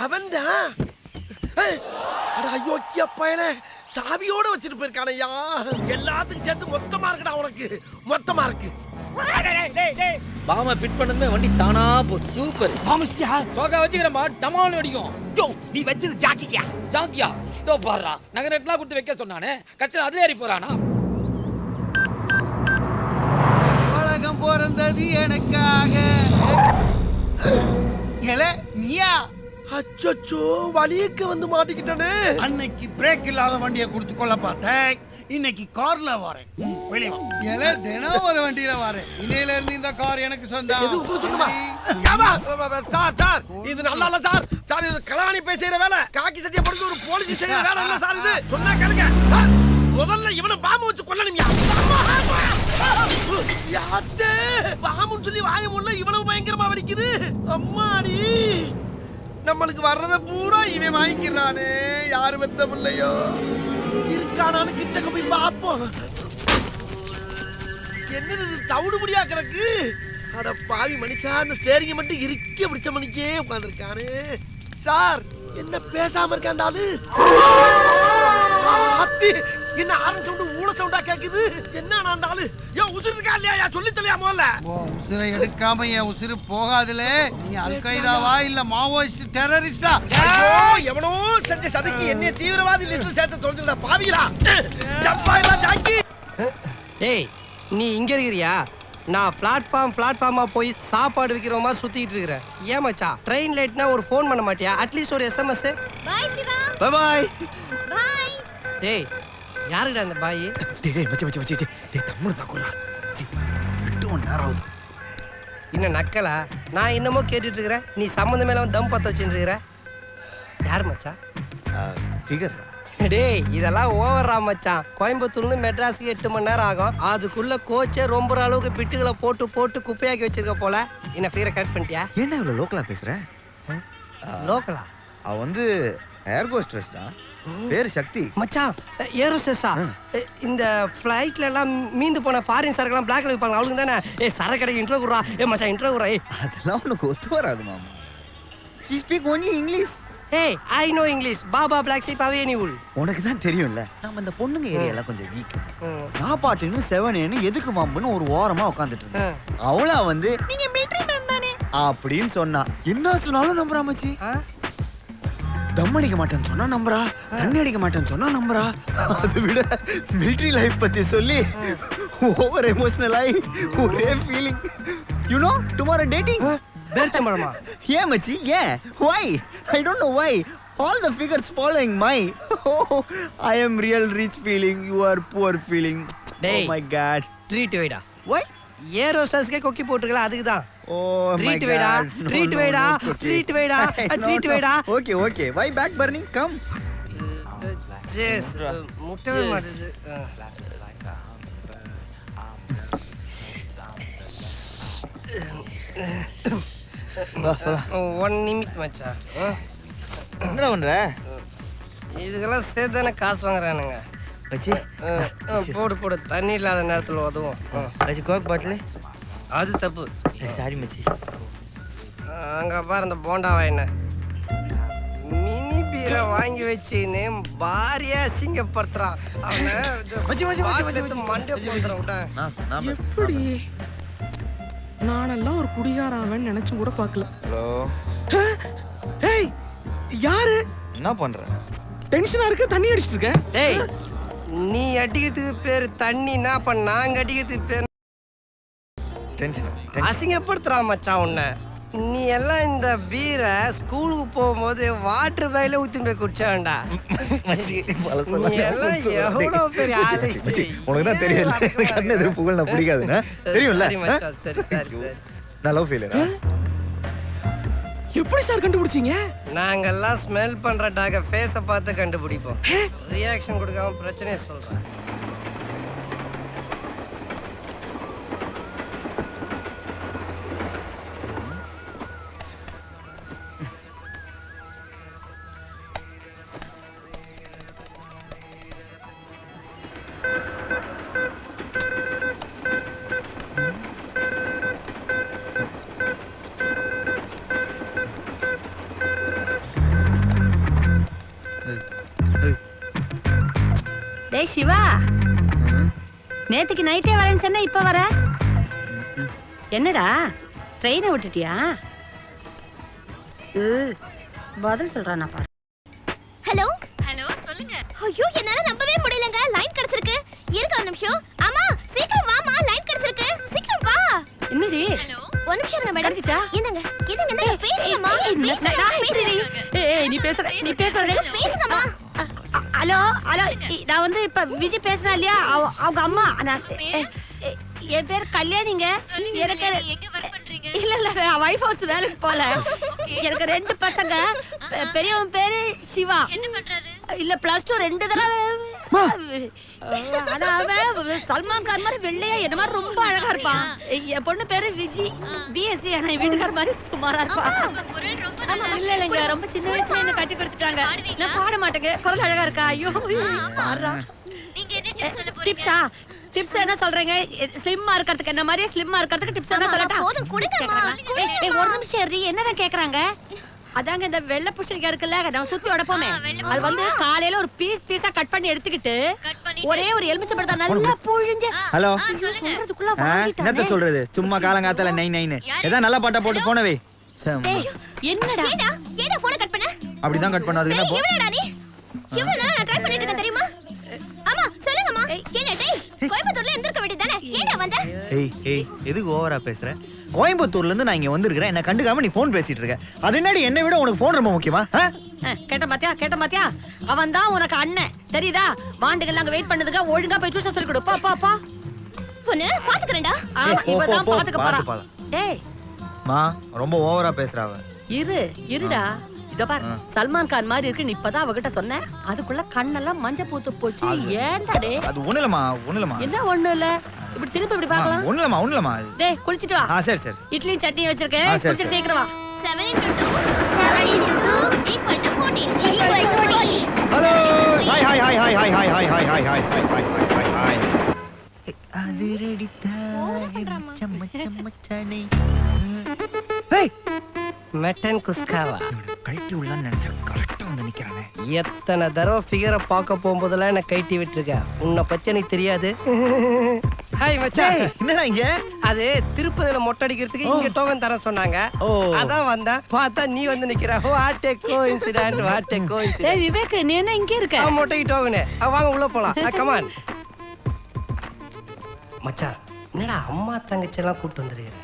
அவன்தான். அட அயோக்கிய பயலே, சாவியோட வச்சிட்டு போயிருக்கானையா. எல்லாத்துக்கும் சேர்த்து மொத்தமா இருக்குடா உனக்கு. மொத்தமா இருக்கு. பாமா ஃபிட் பண்ணதுமே வண்டி தானா போ. சூப்பர். பாமஸ்டியா சோகா வச்சிக்கிறமா டமால் வெடிக்கும். யோ நீ வச்சது ஜாக்கியா? ஜாக்கியா இதோ பாறா. நகரட்லாம் கொடுத்து வைக்க சொன்னானே, கச்சல அதுல ஏறி போறானா. உலகம் பிறந்தது எனக்காக. ஏலே நீயா? அச்சச்சோ, வலியக்க வந்து மாட்டிக்கிட்டானே. அன்னைக்கு பிரேக் இல்லாத வண்டியை கொடுத்து கொள்ள பார்த்தேன். இன்னைக்கு கார்ல வரேன். வெளியே வா. ஏலே தினம் ஒரு வண்டியில வரேன். இன்னையில இருந்து இந்த கார் எனக்கு சொந்தம். எது உங்களுக்கு சொல்லுமா? யாமா சார் சார் இது நல்லா இல்ல சார். சார் இது கலாணி போய் செய்யற வேலை. காக்கி சட்டியை போட்டு ஒரு போலீஸ் செய்யற வேலை இல்ல சார் இது. சொன்னா கேளுங்க. முதல்ல இவனை பாம்பு வச்சு கொல்லணும்யா. யாத்தே பாம்புன்னு சொல்லி வாய முள்ள இவ்வளவு பயங்கரமா வெடிக்குது. அம்மாடி, நம்மளுக்கு வர்றத பூரா இவன் வாங்கிக்கிறானே. யாரு வெத்த பிள்ளையோ இருக்கானான்னு கிட்டக்க போய் பாப்போம். என்னது இது தவிடு முடியா கிடக்கு? அட பாவி மனுஷா, அந்த ஸ்டேரிங்க மட்டும் இறுக்கி பிடிச்ச மணிக்கே உட்காந்துருக்கானே. சார் என்ன பேசாம இருக்காண்டாலு? என்ன ஆரன் சவுண்டு ஊழ சவுண்டா கேக்குது? என்ன ஆனாண்டாலு? ஏன் உசுறு இருக்கா இல்லையா? சொல்லி தெரியா முதல்ல. உசுரை எடுக்காம என் உசுறு போகாதுலே. நீ அல்கைதாவா இல்ல மாவோயிஸ்ட் டெரரிஸ்டா? எவனோ செஞ்ச சதுக்கி என்னைய தீவிரவாதி லிஸ்ட்ல சேர்த்து தொலைஞ்சுடா பாவிகளா. ஜப்பா எல்லாம் ஜாக்கி. டேய் நீ இங்க இருக்கிறியா? நான் பிளாட்ஃபார்மா போய் சாப்பாடு விற்கிற மாதிரி சுத்திட்டு இருக்கிறேன். ஏன் மச்சான் ட்ரெயின் லேட்னா ஒரு ஃபோன் பண்ண மாட்டியா? அட்லீஸ்ட் ஒரு SMS. Bye Shiva. Bye bye. Bye. டேய் யாருடா அந்த பாய்? டேய் மச்சி டேய் தம்மு தாக்குறா. விட்டு 1 நேரம் ஆகுது. இன்னும் நக்கலா? நான் இன்னமும் கேட்டுட்டு இருக்கிறேன். நீ சம்மந்தமே இல்லாம தம் பத்த வச்சுட்டு இருக்கிற. யார் மச்சான்? ஃபிகர். டேய் இதெல்லாம் ஓவரா மச்சான். கோயம்புத்தூர்ல மெட்ராஸுக்கு 8 மணி நேரம் ஆகும். அதுக்குள்ள கோச்சே ரொம்ப அளவுக்கு பிட்டுகளை போட்டு குப்பையாக்கி வச்சிருக்க போல. என்ன ஃபிகரை கட் பண்ணிட்டியா? ஏன்டா இவ்வளவு லோக்கலா பேசுற? லோக்கலா? அவ வந்து ஏர் ஹோஸ்டஸ் தான். பேர் சக்தி. மச்சான் ஏரோஸ்டஸா? இந்த ஃப்ளைட்ல எல்லாம் மீந்து போன ஃபாரின் சரக்குலாம் பிளாக்ல விற்பாங்க அவளுக்கு தானே? சரக்கு கடைக்கு இன்ட்ரோ குடுறா. மச்சான் இன்ட்ரோ குடுறா. அதெல்லாம் உனக்கு ஒத்து வராது மாமா. She speak only English. Hey, I know English. Baa black sheep have any wool. உனக்கு தான் தெரியும்ல. நம்ம இந்த பொண்ணுங்க ஏரியால கொஞ்சம் வீக். நான் பாட்டுன்னு 7 எதுக்கு மாம்புன்னு ஒரு ஓரமா உட்கார்ந்துட்டு இருந்தேன். அவளா வந்து நீங்க மிலிட்டரி மேன் தானே அப்படின்னு சொன்னா. என்ன சொன்னாலும் நம்புறா மச்சி. தம் அடிக்க மாட்டேன்னு சொன்னா நம்புறா. தண்ணி அடிக்க மாட்டேன்னு சொன்னா நம்புறா. அதை விட மிலிட்டரி லைஃப் பத்தி சொல்லி ஓவர் எமோஷனல் ஆகி ஒரே feeling. You know tomorrow dating. பேர்ச்சம்பழமா? ஏன் மச்சி ஏன்? why? I don't know why. All the figures following my. Oh, I am real rich feeling. You are poor feeling. Hey. Oh my god. Treat வைடா. Why? ஏரோஸ்டஸ்க்கே கொக்கி போட்டுருக்கல அதுக்கு தான். Oh my treat god. வைடா. No, treat no, வைடா. no, no, treat வைடா. Treat வைடா. Okay, okay. Why back burning? Come. Yes. முட்டவே மாட்டுது. One நிமிட் மச்சான். என்னடா பண்ற இதுக்கெல்லாம் சேர்த்து தானே காசு வாங்குறானுங்க. மச்சி போடு போடு, தண்ணி இல்லாத நேரத்தில் உதவும். மச்சி கோக் பாட்டில். அது தப்பு. சாரி மச்சி. அங்கே பாரு அந்த போண்டாவா என்ன மினி பீரை வாங்கி வச்சுன்னு பாரியா சிங்கப்படுத்துறான். அவனை மண்டே போந்துறான். எப்படி நானெல்லாம் ஒரு குடிகாரன் நினைச்சு கூட பார்க்கல. ஹலோ. ஏய் யாரு? என்ன பண்ற? டென்ஷனா இருக்கு, தண்ணி அடிச்சிட்டு இருக்க. டேய் நீ அடிக்கிறதுக்கு பேர் தண்ணினா, அப்ப நாங்க அடிக்கிறதுக்கு பேர் டென்ஷனா? அசிங்கப்படுத்துறான் மச்சான் உன்னை. நீ எல்லாம் இந்த பீரை ஸ்கூலுக்கு போகும்போது வாட்டர் பேக்ல ஊத்தி போய் குடிச்சாண்டா. நீ எல்லாம் எவ்வளவு பெரிய ஆளு. உனக்கு தான் தெரியல கண்ணு எதிர புகழ் நான் பிடிக்காதுன்னு தெரியும்ல. சரி சரி சரி. நான் லவ் ஃபெயிலியரா? எப்படி சார் கண்டுபிடிச்சீங்க? நாங்கெல்லாம் ஸ்மெல் பண்ற டாக ஃபேஸை பார்த்து கண்டுபிடிப்போம். ரியாக்ஷன் கொடுக்காம பிரச்சனையை சொல்றேன். டேய் சிவா, நேத்துக்கு நைட்டே வரேன்னு சொன்ன, இப்ப வர என்னடா ட்ரெயினை விட்டுட்டியா? பதில் சொல்றானா பாரு. ஹலோ ஹலோ சொல்லுங்க. ஐயோ என்னால நம்பவே முடியலங்க. லைன் கிடைச்சிருக்கு. இருங்க ஒரு நிமிஷம். அம்மா சீக்கிரம் வாமா, லைன் கிடைச்சிருக்கு. சீக்கிரம் வா. என்னடி? ஹலோ ஒரு நிமிஷம் இருங்க மேடம். கிடைச்சிச்சா? என்னங்க என்னங்க பேசுங்கம்மா. நீ பேசுற பேசுங்கம்மா. ஹலோ ஹலோ, நான் வந்து இப்ப விஜி பேசினா இல்லையா, அவங்க அம்மா. என் பேர் கல்யாணிங்க. எனக்கு இல்ல இல்ல வைஃப் ஹவுஸ் வேலைக்கு போல. எனக்கு 2 பசங்க. பெரியவன் பேரு சிவா. இல்ல +2 2 தடவை. ஆனா அவன் சல்மான் கான் மாதிரி வெள்ளையா என்ன மாதிரி ரொம்ப அழகா இருப்பான். என் பொண்ணு பேரு விஜி, பிஎஸ்சி. ஆனா என் வீட்டுக்கார மாதிரி சுமாரா இருப்பான். இல்ல இல்லைங்க, ரொம்ப சின்ன வயசுல என்ன கட்டி கொடுத்துட்டாங்க. நான் பாட மாட்டேங்க, குரல் அழகா இருக்கா. ஐயோ பாடுறா. டிப்ஸா? டிப்ஸ் என்ன சொல்றீங்க? ஸ்லிம்மா இருக்கிறதுக்கு, என்ன மாதிரி ஸ்லிம்மா இருக்கிறதுக்கு டிப்ஸ் என்ன சொல்லட்டா? போதும் குடுங்கம்மா. ஒரு நிமிஷம் இரு, என்னதான் கேக்குறாங்க? அதாங்க இந்த வெள்ளை பூசணிக்காய் இருக்குல்ல, நம்ம சுத்தி உடைப்போமே, அது வந்து காலையில ஒரு பீஸா கட் பண்ணி எடுத்துக்கிட்டு ஒரே ஒரு எலுமிச்சம்பழத்தை நல்லா புழிஞ்சு. ஹலோ. சொல்றதுக்குள்ள என்னத்த சொல்றது? சும்மா காலங்காத்தால நை நைன்னு ஏதா நல்ல பாட்டா போட்டு போனவே. என்னடா ஏடா போனை கட் பண்ண? அப்படிதான் கட் பண்ணாது. என்ன போ? எவ்வளவுடா நீ? எவ்வளவு நேரம் நான் ட்ரை பண்ணிட்டு இருக்கேன் தெரியுமா? ஆமா சொல்லுங்கம்மா. என்ன டேய் கோயம்புத்தூர்ல எந்திருக்க வேண்டியதானே? ஏடா வந்த? ஏய் எதுக்கு ஓவரா பேசுற? கோயம்புத்தூர்ல இருந்து நான் இங்க வந்திருக்கேன். என்ன கண்டுக்காம நீ போன் பேசிட்டு இருக்க. அது என்னடி என்னை விட உனக்கு போன் ரொம்ப முக்கியமா? கேட்ட மாத்தியா? அவன் தான் உனக்கு அண்ணன், தெரியுதா? வாண்டுகள் அங்க வெயிட் பண்ணதுக்கு ஒழுங்கா போய் டியூஷன் சொல்லி கொடு. பா பொண்ணு பாத்துக்கறேன்டா. இவதான் பாத்துக்க போறா. டேய் மா ரொம்ப ஓவரா பேசுறாவ. இருடா. இத பாரு, சல்மான் கான் மாதிரி இருக்கு. நீ இப்பதான் அவகிட்ட சொன்ன, அதுக்குள்ள கண்ணெல்லாம் மஞ்ச பூத்து போச்சு. ஏன்டா டேய்? அது ஒண்ணுலமா. என்ன ஒண்ணு இல்ல, இப்படி திருப்பி இப்படி பார்க்கலாம். ஒண்ணுலமா. டேய் குளிச்சிட்டு வா. சரி. இட்லி சட்னி வச்சிருக்கேன், குளிச்சிட்டு சீக்கிரம் வா. 7 into 2 equal to 40. Hello. Hi. அது ரெடிதா சம்மச்சமச்சனை. ஏய் மெட்டன் குஸ்காவா கழட்டி உள்ளான்னு நினைச்சா கரெக்டா வந்து நிக்கிறானே. எத்தனை தடவை ஃபிகரை பார்க்க போகும்போதெல்லாம் என்ன கைட்டி விட்டுருக்க. உன்னை பத்தி எனக்கு தெரியாது. ஹாய் மச்சான். என்னடா இங்க? அது திருப்பதியில மொட்டை அடிக்கிறதுக்கு இங்க டோக்கன் தர சொன்னாங்க. அதான் வந்தேன். பார்த்தா நீ வந்து நிக்கிற. What a coincident. டேய் விவேக், நீ என்ன இங்க இருக்க? மொட்டைக்கு டோக்கன். வாங்க உள்ள போலாம். கம் ஆன் மச்சான். என்னடா அம்மா தங்கச்சி எல்லாம் கூட்டு வந்துருக்கிற?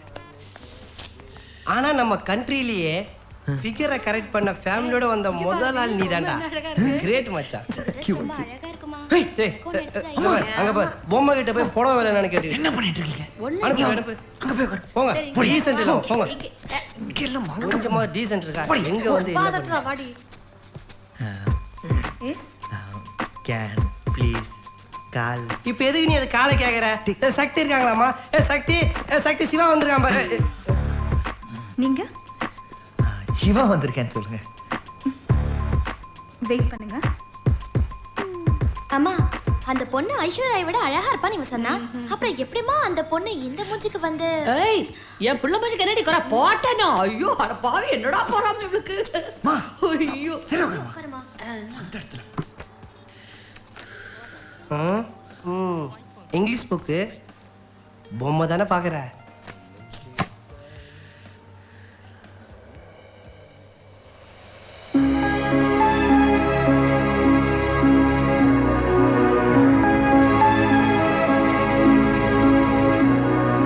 ஆனா நம்ம கண்ட்ரிலேயே ஃபிகரை கரெக்ட் பண்ண ஃபேமிலியோட வந்த முதல் ஆள் நீதான்டா. கிரேட் மச்சான். அழகா இருக்குமா? அங்க பாரு, பொம்மை கிட்ட போய் புடவை வேலை என்ன கேட்டு என்ன பண்ணிட்டு இருக்கீங்க? அனுப்பு. அங்க போய் உட்காரு. போங்க. டீசன்ட் இல்ல போங்க. இங்க எல்லாம் கொஞ்சமா டீசன்ட் இருக்கா? எங்க வந்து என்ன பண்ற? வாடி. Can please call. இப்போ எதுக்கு நீ அது காலை கேக்குற? சக்தி இருக்காங்களாமா? சக்தி சிவா வந்திருக்கான் பாரு. நீங்க சிவா வந்திருக்கேன்னு சொல்லுங்க. வெயிட் பண்ணுங்க. அம்மா, அந்த பொண்ணு ஐஸ்வர்யாவை விட அழகா இருப்பான்னு இவன் சொன்னா. அப்புறம் எப்படிமா அந்த பொண்ணு இந்த மூஞ்சிக்கு வந்து? ஏய், என் புள்ள மூஞ்சிக்கு என்னடி குறை போட்டேனோ? ஐயோ, அட பாவி, என்னடா போறாம இவளுக்கு. ஐயோ, சரி உட்காருமா. இங்கிலீஷ் புக்கு பொம்மை தானே பார்க்குற?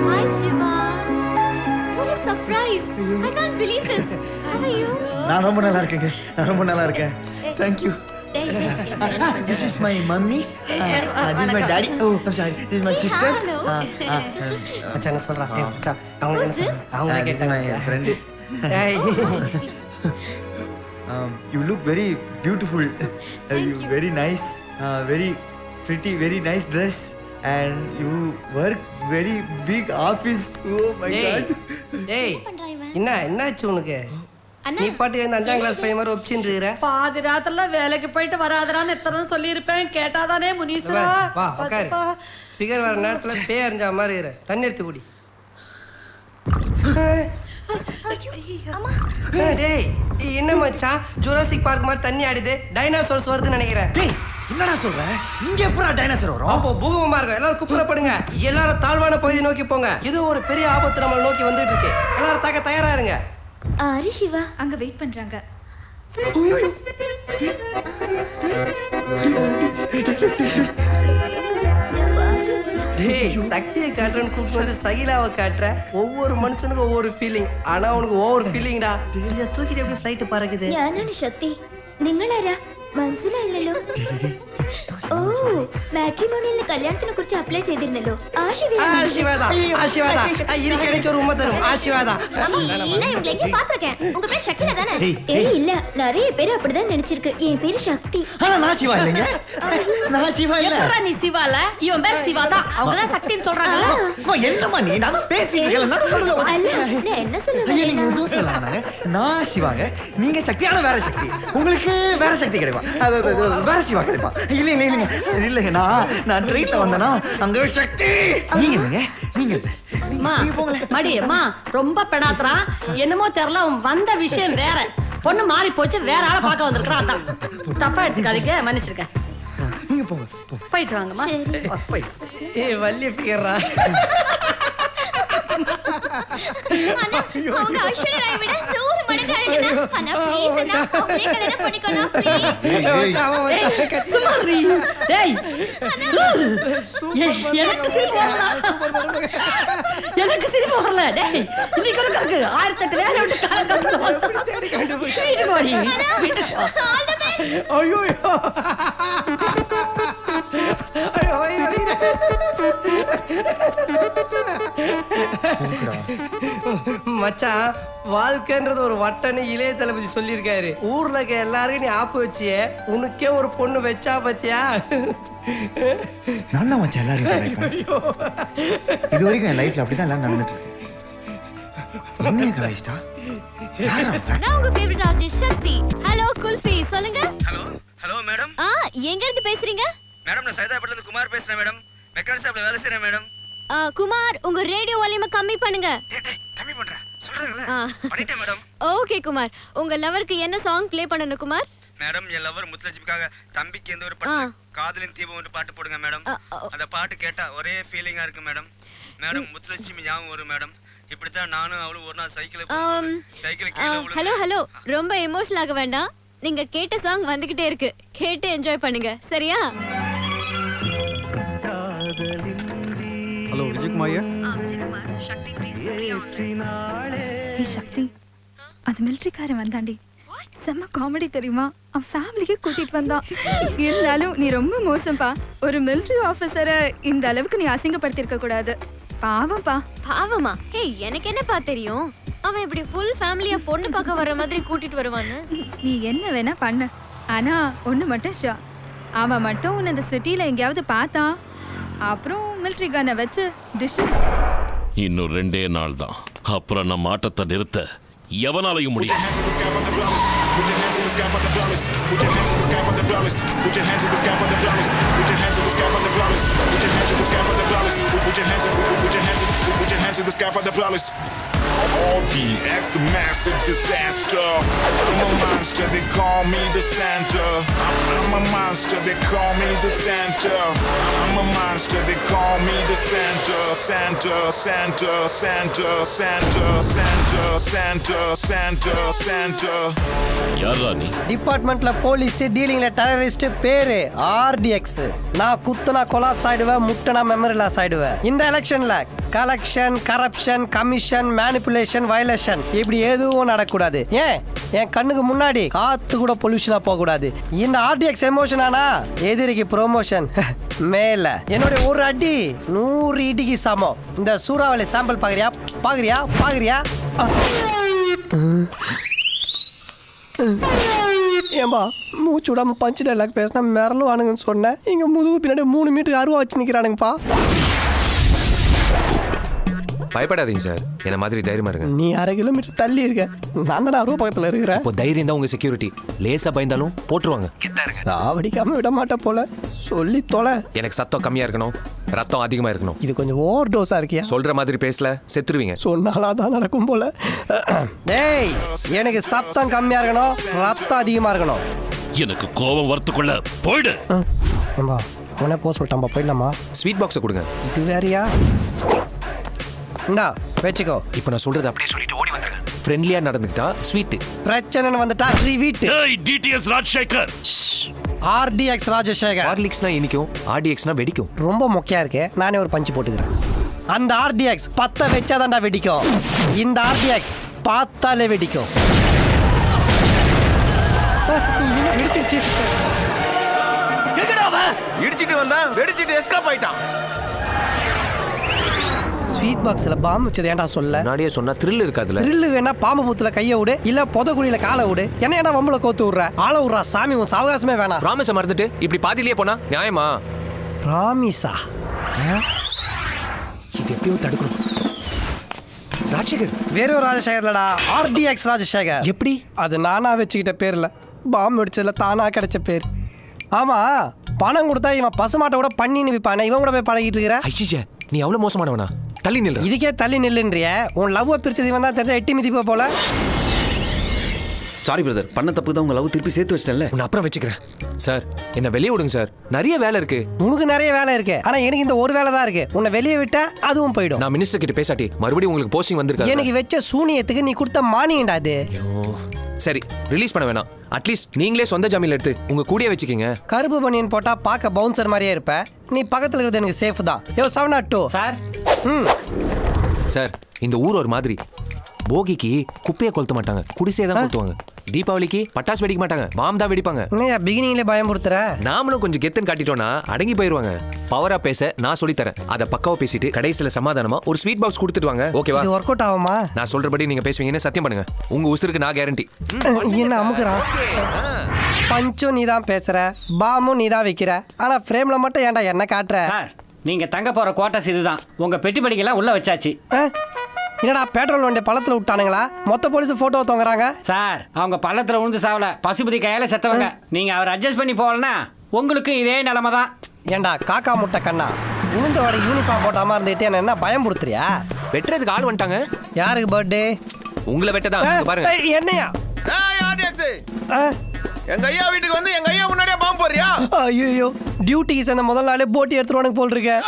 Hi Shiva. What a surprise. I can't believe this. How are you? நான் ரொம்ப நல்லா இருக்கேங்க. நான் ரொம்ப நல்லா இருக்கேன். Thank you. This is my mummy. This is my daddy. Oh, I'm sorry. This is my sister. Hello. மச்சான் என்ன சொல்றான்? மச்சான் அவங்க என்ன சொல்றாங்க? அவங்க This is my கேட்டாங்க. friend. ஏய். You look very beautiful. You very nice. Very pretty. Very nice dress. And you work very big office. Oh my God. ஏய். பண்றான் இவன்? என்னாச்சு உனக்கு? அண்ணா. நீ பாட்டு இந்த 5ஆம் கிளாஸ் பையன் மாதிரி ஒப்பிச்சுட்டு இருக்கிற. பாதி ராத்திரில வேலைக்கு போயிட்டு வராதரான்னு எத்தனை சொல்லியிருப்பேன். கேட்டாதானே முனீஸ்வரா. வா உட்காரு. ஃபிகர் வர நேரத்துல பேய் அறிஞ்ச மாதிரி இரு. தண்ணி எடுத்து குடி. அம்மா. டேய் என்ன மச்சான் ஜுராசிக் பார்க் மாதிரி தண்ணி ஆடுது? டைனோசர்ஸ் வருதுன்னு நினைக்கிறேன். டேய், என்னடா சொல்ற? இங்க எப்பறா டைனோசர் வரும்? அப்போ பூகம்பமா இருக்கும். எல்லாரும் குப்புறப்படுங்க. எல்லாரும் தாழ்வான பகுதி நோக்கி போங்க. இது ஒரு பெரிய ஆபத்து நம்மளை நோக்கி வந்துட்டு இருக்கு. எல்லாரும் தாக்க தயாரா இருங்க. ஹரி சிவா அங்க வெயிட் பண்றாங்க. டேய் சக்தியை காட்டுறன்னு கூப்பிட்டு வந்து சகிலாவை காட்டுற. ஒவ்வொரு மனுஷனுக்கும் ஒவ்வொரு ஃபீலிங். ஆனா உனக்கு ஒவ்வொரு ஃபீலிங்டா. இதை தூக்கிட்டு எப்படி ஃப்ளைட் பறக்குது? ഞാനാണ് ശക്തി. നിങ്ങളാരാ? മനസ്സിലായില്ലല്ലോ. ഓ, മാട്രിമോണിയിൽ കല്യാണത്തിനെ കുറിച്ച് അപ്ലൈ ചെയ്തിരുന്നല്ലോ. ஒரு உண்மை தரும் ஆசீர்வாதா. நான் இவங்களை எங்கேயும் பார்த்திருக்கேன். உங்க பேர் ஷக்கிலா தானே? ஏய் இல்ல, நிறைய பேர் அப்படிதான் நினைச்சிருக்கு. என் பேரு சக்தி. ஆனா நான் சிவா இல்லைங்க. நான் சிவா இல்ல. எப்பறா நீ சிவால? இவன் பேர் சிவா தான். அவங்க தான் சக்தின்னு சொல்றாங்கல்ல. அம்மா என்னம்மா நீ? நான் தான் பேசிட்டு நடுவுல அல்ல, நான் என்ன சொல்ல நீங்க வரேன்னா, எதுவும் சொல்லலாம்னாங்க. நான் சிவாங்க. நீங்க சக்தியான வேற சக்தி. உங்களுக்கு வேற சக்தி கிடைப்பா. வேற சிவா கிடைப்பா. இல்லைங்க இல்லைங்க இல்லைங்க. நான் ட்ரெயின்ல வந்தேனா அங்க சக்தி. நீங்க இல்லைங்க. நீங்க இல்ல. அம்மா, நீங்க போங்களே. மடி அம்மா ரொம்ப பெடாத்றான். என்னமோ தெரியல, அவன் வந்த விஷயம் வேற. பொண்ணு மாறி போச்சு, வேற ஆளை பார்க்க வந்திருக்கான். அதான் தப்பா எடுத்துக்காதீங்க, மன்னிச்சிருக்கேன். நீங்க போங்க. போயிட்டு வாங்கம்மா. போயிட்டு. ஏய் வள்ளி ஃபிகர்ரா. அண்ணா, அவங்க ஐஸ்வர்யா ராய் விட 100 மடங்கு அழகுதான். அண்ணா ப்ளீஸ் அண்ணா, அவங்களே கல்யாணம் பண்ணிக்கணும் ப்ளீஸ். சும்மா இரு. டேய் எனக்கு சிரிப்பு வரல. எனக்கு சிரிப்பு வரல. டேய் இன்னைக்கு ஒரு கருக்கு 1008 வேலை விட்டு கால கத்துல வந்து வீட்டுக்கு போடி. வீட்டுக்கு போ. All the best. ஐயோ மச்சான், வாழ்க்கைன்றது ஒரு வட்டன்னு இளைய தளபதி சொல்லியிருக்காரு. ஊர்ல இருக்க எல்லாருக்கும் நீ ஆப்பு வச்சியே, உனக்கே ஒரு பொண்ணு வச்சா பத்தியா? நான் தான் மச்சான் எல்லாரும் இது வரைக்கும் என் லைஃப்ல அப்படிதான் எல்லாம் நடந்துட்டு இருக்கு. என்னைய கலாய்ச்சிட்டா? நான் உங்க ஃபேவரட் ஆர்டிஸ்ட் சக்தி. ஹலோ குல்ஃபி, சொல்லுங்க. Hello madam. எங்க இருந்து பேசுறீங்க? மேடம் நான் சைதாப்பேட்ல இருந்து குமார் பேசுறேன் மேடம். மெக்கானிக் ஷாப்ல வேலை செய்றேன் மேடம். குமார், உங்க ரேடியோ வால்யூமை கம்மி பண்ணுங்க. கம்மி பண்றேன். சொல்றேன்ல. பண்ணிட்டேன் மேடம். ஓகே குமார், உங்க லவருக்கு என்ன சாங் ப்ளே பண்ணனும் குமார்? மேடம் என் லவர் முத்துலட்சுமிக்காக தம்பிக்கு எந்த ஒரு பாட்டு காதலின் தீபம் ஒரு பாட்டு போடுங்க மேடம். அந்த பாட்டு கேட்டா ஒரே ஃபீலிங்கா இருக்கு மேடம். மேடம் முத்துலட்சுமி ஞாபகம் வரும் மேடம். இப்படித்தான் நானும் அவளும் ஒரு நாள் சைக்கிள் கீழே ஹலோ ஹலோ, ரொம்ப எமோஷனல் ஆக வேண்டாம். நீங்க கேட்ட சாங் வந்துகிட்டே இருக்கு. கேட்டு என்ஜாய் பண்ணுங்க, சரியா? Hello Vijayakumar. Vijayakumar, Shakti please free online. Hey Shakti, அது மிலிட்டரிக்காரன் வந்தாண்டி. செம்ம காமெடி தெரியுமா? அவன் ஃபேமிலிக்கு கூட்டிட்டு வந்தான். இருந்தாலும் நீ ரொம்ப மோசம்பா. ஒரு மிலிட்டரி ஆஃபீஸரை இந்த அளவுக்கு நீ அசிங்கப்படுத்திருக்க கூடாது. பாவம்பா. பாவமா? ஹே, எனக்கு என்னப்பா தெரியும்? அவன் இப்படி ஃபுல் ஃபேமிலியா பொண்ணு பார்க்க வர மாதிரி கூட்டிட்டு வருவான்னு. நீ என்ன வேணா பண்ணு, ஆனா ஒண்ணு மட்டும் ஷா, அவன் மட்டும் உன்னை இந்த சிட்டில எங்கேயாவது பார்த்தான், அப்புறம் மிலிட்டரி கன்னை வச்சு டிஷ். இன்னும் 2 நாள் தான், அப்புறம் நம்ம ஆட்டத்தை நிறுத்த எவனாலையும் முடியும். RDX, the massive disaster. I'm a monster, they call me the Santa. I'm a monster, they call me the Santa. I'm a monster, they call me the Santa. Santa, Santa, Santa, Santa, Santa, Santa, Santa, Santa. யாரா நீ? டிபார்ட்மெண்ட்ல police டீலிங்ல terrorist பேரு RTX. நான் குத்துனா collapse ஆயிடுவேன், முட்டனா memory loss ஆயிடுவேன். இந்த எலெக்ஷன்ல collection, corruption, commission, manipulation, violation இப்படி எதுவும் நடக்கூடாது. ஏன் என் கண்ணுக்கு முன்னாடி காத்து கூட பொல்யூஷனா போக கூடாது. இந்த ஆர்டிஎக்ஸ் எமோஷன் ஆனா எதிரிக்கு ப்ரொமோஷன் மேல. என்னுடைய ஒரு அடி 100 இடிக்கு சமம். இந்த சூறாவளி சாம்பிள் பாக்குறியா பாக்குறியா பாக்குறியா? ஏம்பா மூச்சு விடாம பஞ்சு டைலாக் பேசினா மிரலும் வானுங்கன்னு சொன்னேன். இங்க முதுகு பின்னாடி 3 மீட்டருக்கு அருவா வச்சு நிக்கிறானுங்கப்பா. பயப்படாதீங்க சார், என்ன மாதிரி தைரியமா இருங்க. நீ 1/2 கிலோமீட்டர் தள்ளி இருக்க, நான் தான் அருவா பக்கத்துல இருக்கிறேன். இப்போ தைரியம் தான் உங்க செக்யூரிட்டி. லேசா பயந்தாலும் போட்டுருவாங்க. சாவடிக்காம விட மாட்டேன் போல, சொல்லி தொலை. எனக்கு சத்தம் கம்மியா இருக்கணும், ரத்தம் அதிகமா இருக்கணும். இது கொஞ்சம் ஓவர் டோஸா இருக்கியா? சொல்ற மாதிரி பேசல, செத்துருவீங்க. சொன்னாலாதான் நடக்கும் போல. டேய், எனக்கு சத்தம் கம்மியா இருக்கணும், ரத்தம் அதிகமா இருக்கணும். எனக்கு கோபம் வரத்துக்குள்ள போயிடு. ஏம்பா உடனே போக சொல்லிட்டாம்பா, போயிடலாமா? ஸ்வீட் பாக்ஸை கொடுங்க. இது வேறையா? இந்தா வச்சுக்கோ. இப்போ நான் சொல்றது அப்படியே சொல்லிட்டு ஓடி வந்துருங்க. ஃப்ரெண்ட்லியா நடந்துக்கிட்டா ஸ்வீட், பிரச்சனைன்னு வந்துட்டா ட்ரீட். ஏய் டிடிஎஸ் ராஜசேகர். ஆர்டிஎக்ஸ் ராஜசேகர். ஹார்லிக்ஸ்னா இனிக்கும், ஆர்டிஎக்ஸ்னா வெடிக்கும். ரொம்ப மொக்கையா இருக்கு, நானே ஒரு பஞ்சு போட்டுக்கிறேன். அந்த ஆர்டிஎக்ஸ் 10 வச்சாதான்டா வெடிக்கும். இந்த ஆர்டிஎக்ஸ் பார்த்தாலே வெடிக்கும். வெடிச்சிருச்சு. இடிச்சிட்டு வந்தா வெடிச்சிட்டு எஸ்கேப் ஆயிட்டான். ஸ்வீட் பாக்ஸ்ல பாம்பு வச்சது ஏன்டா சொல்ல? முன்னாடியே சொன்னா த்ரில் இருக்காதுல. த்ரில் வேணா பாம்பு பூத்துல கைய விடு, இல்ல பொதகுழியில காலை விடு. என்ன ஏன்டா வம்பள கோத்து விடுற? ஆள விடுறா சாமி, உன் சாவகாசமே வேணாம். ராமேச மறந்துட்டு இப்படி பாதியிலேயே போனா நியாயமா? ராமிசா இது எப்படியோ தடுக்கணும். ராஜசேகர் வேற ராஜசேகர்லடா, ஆர்டிஎக்ஸ் ராஜசேகர். எப்படி? அது நானா வச்சுக்கிட்ட பேர்ல, பாம்பு வெடிச்சதுல தானா கிடைச்ச பேர். ஆமா, பணம் கொடுத்தா இவன் பசுமாட்டை கூட பண்ணின்னு விற்பானே, இவன் கூட போய் பழகிட்டு இருக்கிற. ஐயா, நீ அவ்வளவு மோசமானவனா? தள்ளி நில்லு. இதுக்கே தள்ளி நில்லுன்றிய? உன் லவ் பிரிச்சது இவன் தான் தெரிஞ்சா எட்டி மிதிப்ப போல. சாரி பிரதர், பண்ண தப்பு தான். உங்க லவ் திருப்பி சேர்த்து வச்சிட்டேன்ல. உன்னை அப்புறம் வச்சுக்கிறேன். சார் என்ன வெளியே விடுங்க சார், நிறைய வேலை இருக்கு. உனக்கு நிறைய வேலை இருக்கு, ஆனா எனக்கு இந்த ஒரு வேலை தான் இருக்கு. உன்னை வெளியே விட்டா அதுவும் போயிடும். நான் மினிஸ்டர் கிட்ட பேசாட்டி மறுபடியும் உங்களுக்கு போஸ்டிங் வந்திருக்காது. எனக்கு வச்ச சூனியத்துக்கு நீ கொடுத்த மானியண்டா அது. சரி, ரிலீஸ் பண்ண வேணாம். அட்லீஸ்ட் நீங்களே சொந்த ஜாமீன் எடுத்து உங்க கூடயே வச்சுக்கீங்க. கருப்பு பனியன் போட்டா பார்க்க பவுன்சர் மாதிரியே இருப்ப. நீ பக்கத்துல இருக்கிறது எனக்கு சேஃப் தான். யோ 702 சார். சார், இந்த ஊர் ஒரு மாதிரி. போகிக்கு குப்பையை கொளுத்த மாட்டாங்க, குடிசையை தான் கொளுத்துவாங்க. தீபாவளிக்கு பட்டாசு வெடிக்க மாட்டாங்க, பாம் தான் வெடிப்பாங்க. என்னையா பிகினிங்ல பயமுறுத்துற? நாமளும் கொஞ்சம் கெத்தன் காட்டிட்டோம்னா அடங்கி போயிருவாங்க. பவரா பேச நான் சொல்லி தரேன். அதை பக்காவா பேசிட்டு கடைசியில சமாதானமா ஒரு ஸ்வீட் பாக்ஸ் கொடுத்துட்டு வாங்க. ஓகேவா? இது ஒர்க் அவுட் ஆகுமா? நான் சொல்றபடி நீங்க பேசுவீங்கன்னு சத்தியம் பண்ணுங்க. உங்க உசுருக்கு நான் கேரண்டி. என்ன அமுக்குறான்? பஞ்சும் நீ தான் பேசுற, பாமும் நீ தான் வைக்கிற, ஆனா ஃப்ரேம்ல மட்டும் ஏன்டா என்ன காட்டுற? சார், நீங்க தங்க போற குவார்ட்டர்ஸ் இதுதான். உங்க பெட்டி படிக்கலாம் உள்ள வச்சாச்சு. என்னடா பெட்ரோல் வண்டி பள்ளத்துல விட்டானுங்களா? மொத்த போலீஸ் போட்டோ தொங்குறாங்க. சார், அவங்க பள்ளத்துல விழுந்து சாவல, பசுபதி கையால செத்தவங்க. நீங்க அவர் அட்ஜஸ்ட் பண்ணி போகலன்னா உங்களுக்கு இதே நிலைமை தான். ஏண்டா காக்கா முட்டை கண்ணா, உளுந்த வடை யூனிஃபார்ம் போட்டாம இருந்துட்டு என்ன பயம் கொடுத்துறியா? வெட்டுறதுக்கு ஆள் வந்துட்டாங்க. யாருக்கு பர்த்டே? உங்களை வெட்டதான் பாருங்க. என்னையா? எங்க ஐயா வீட்டுக்கு வந்து எங்க ஐயா முன்னாடியே பாம்பு போறியா? ஐயோ, டியூட்டிக்கு சேர்ந்த முதல் நாளே போட்டி எடுத்துருவானுங்க போல் இருக்க.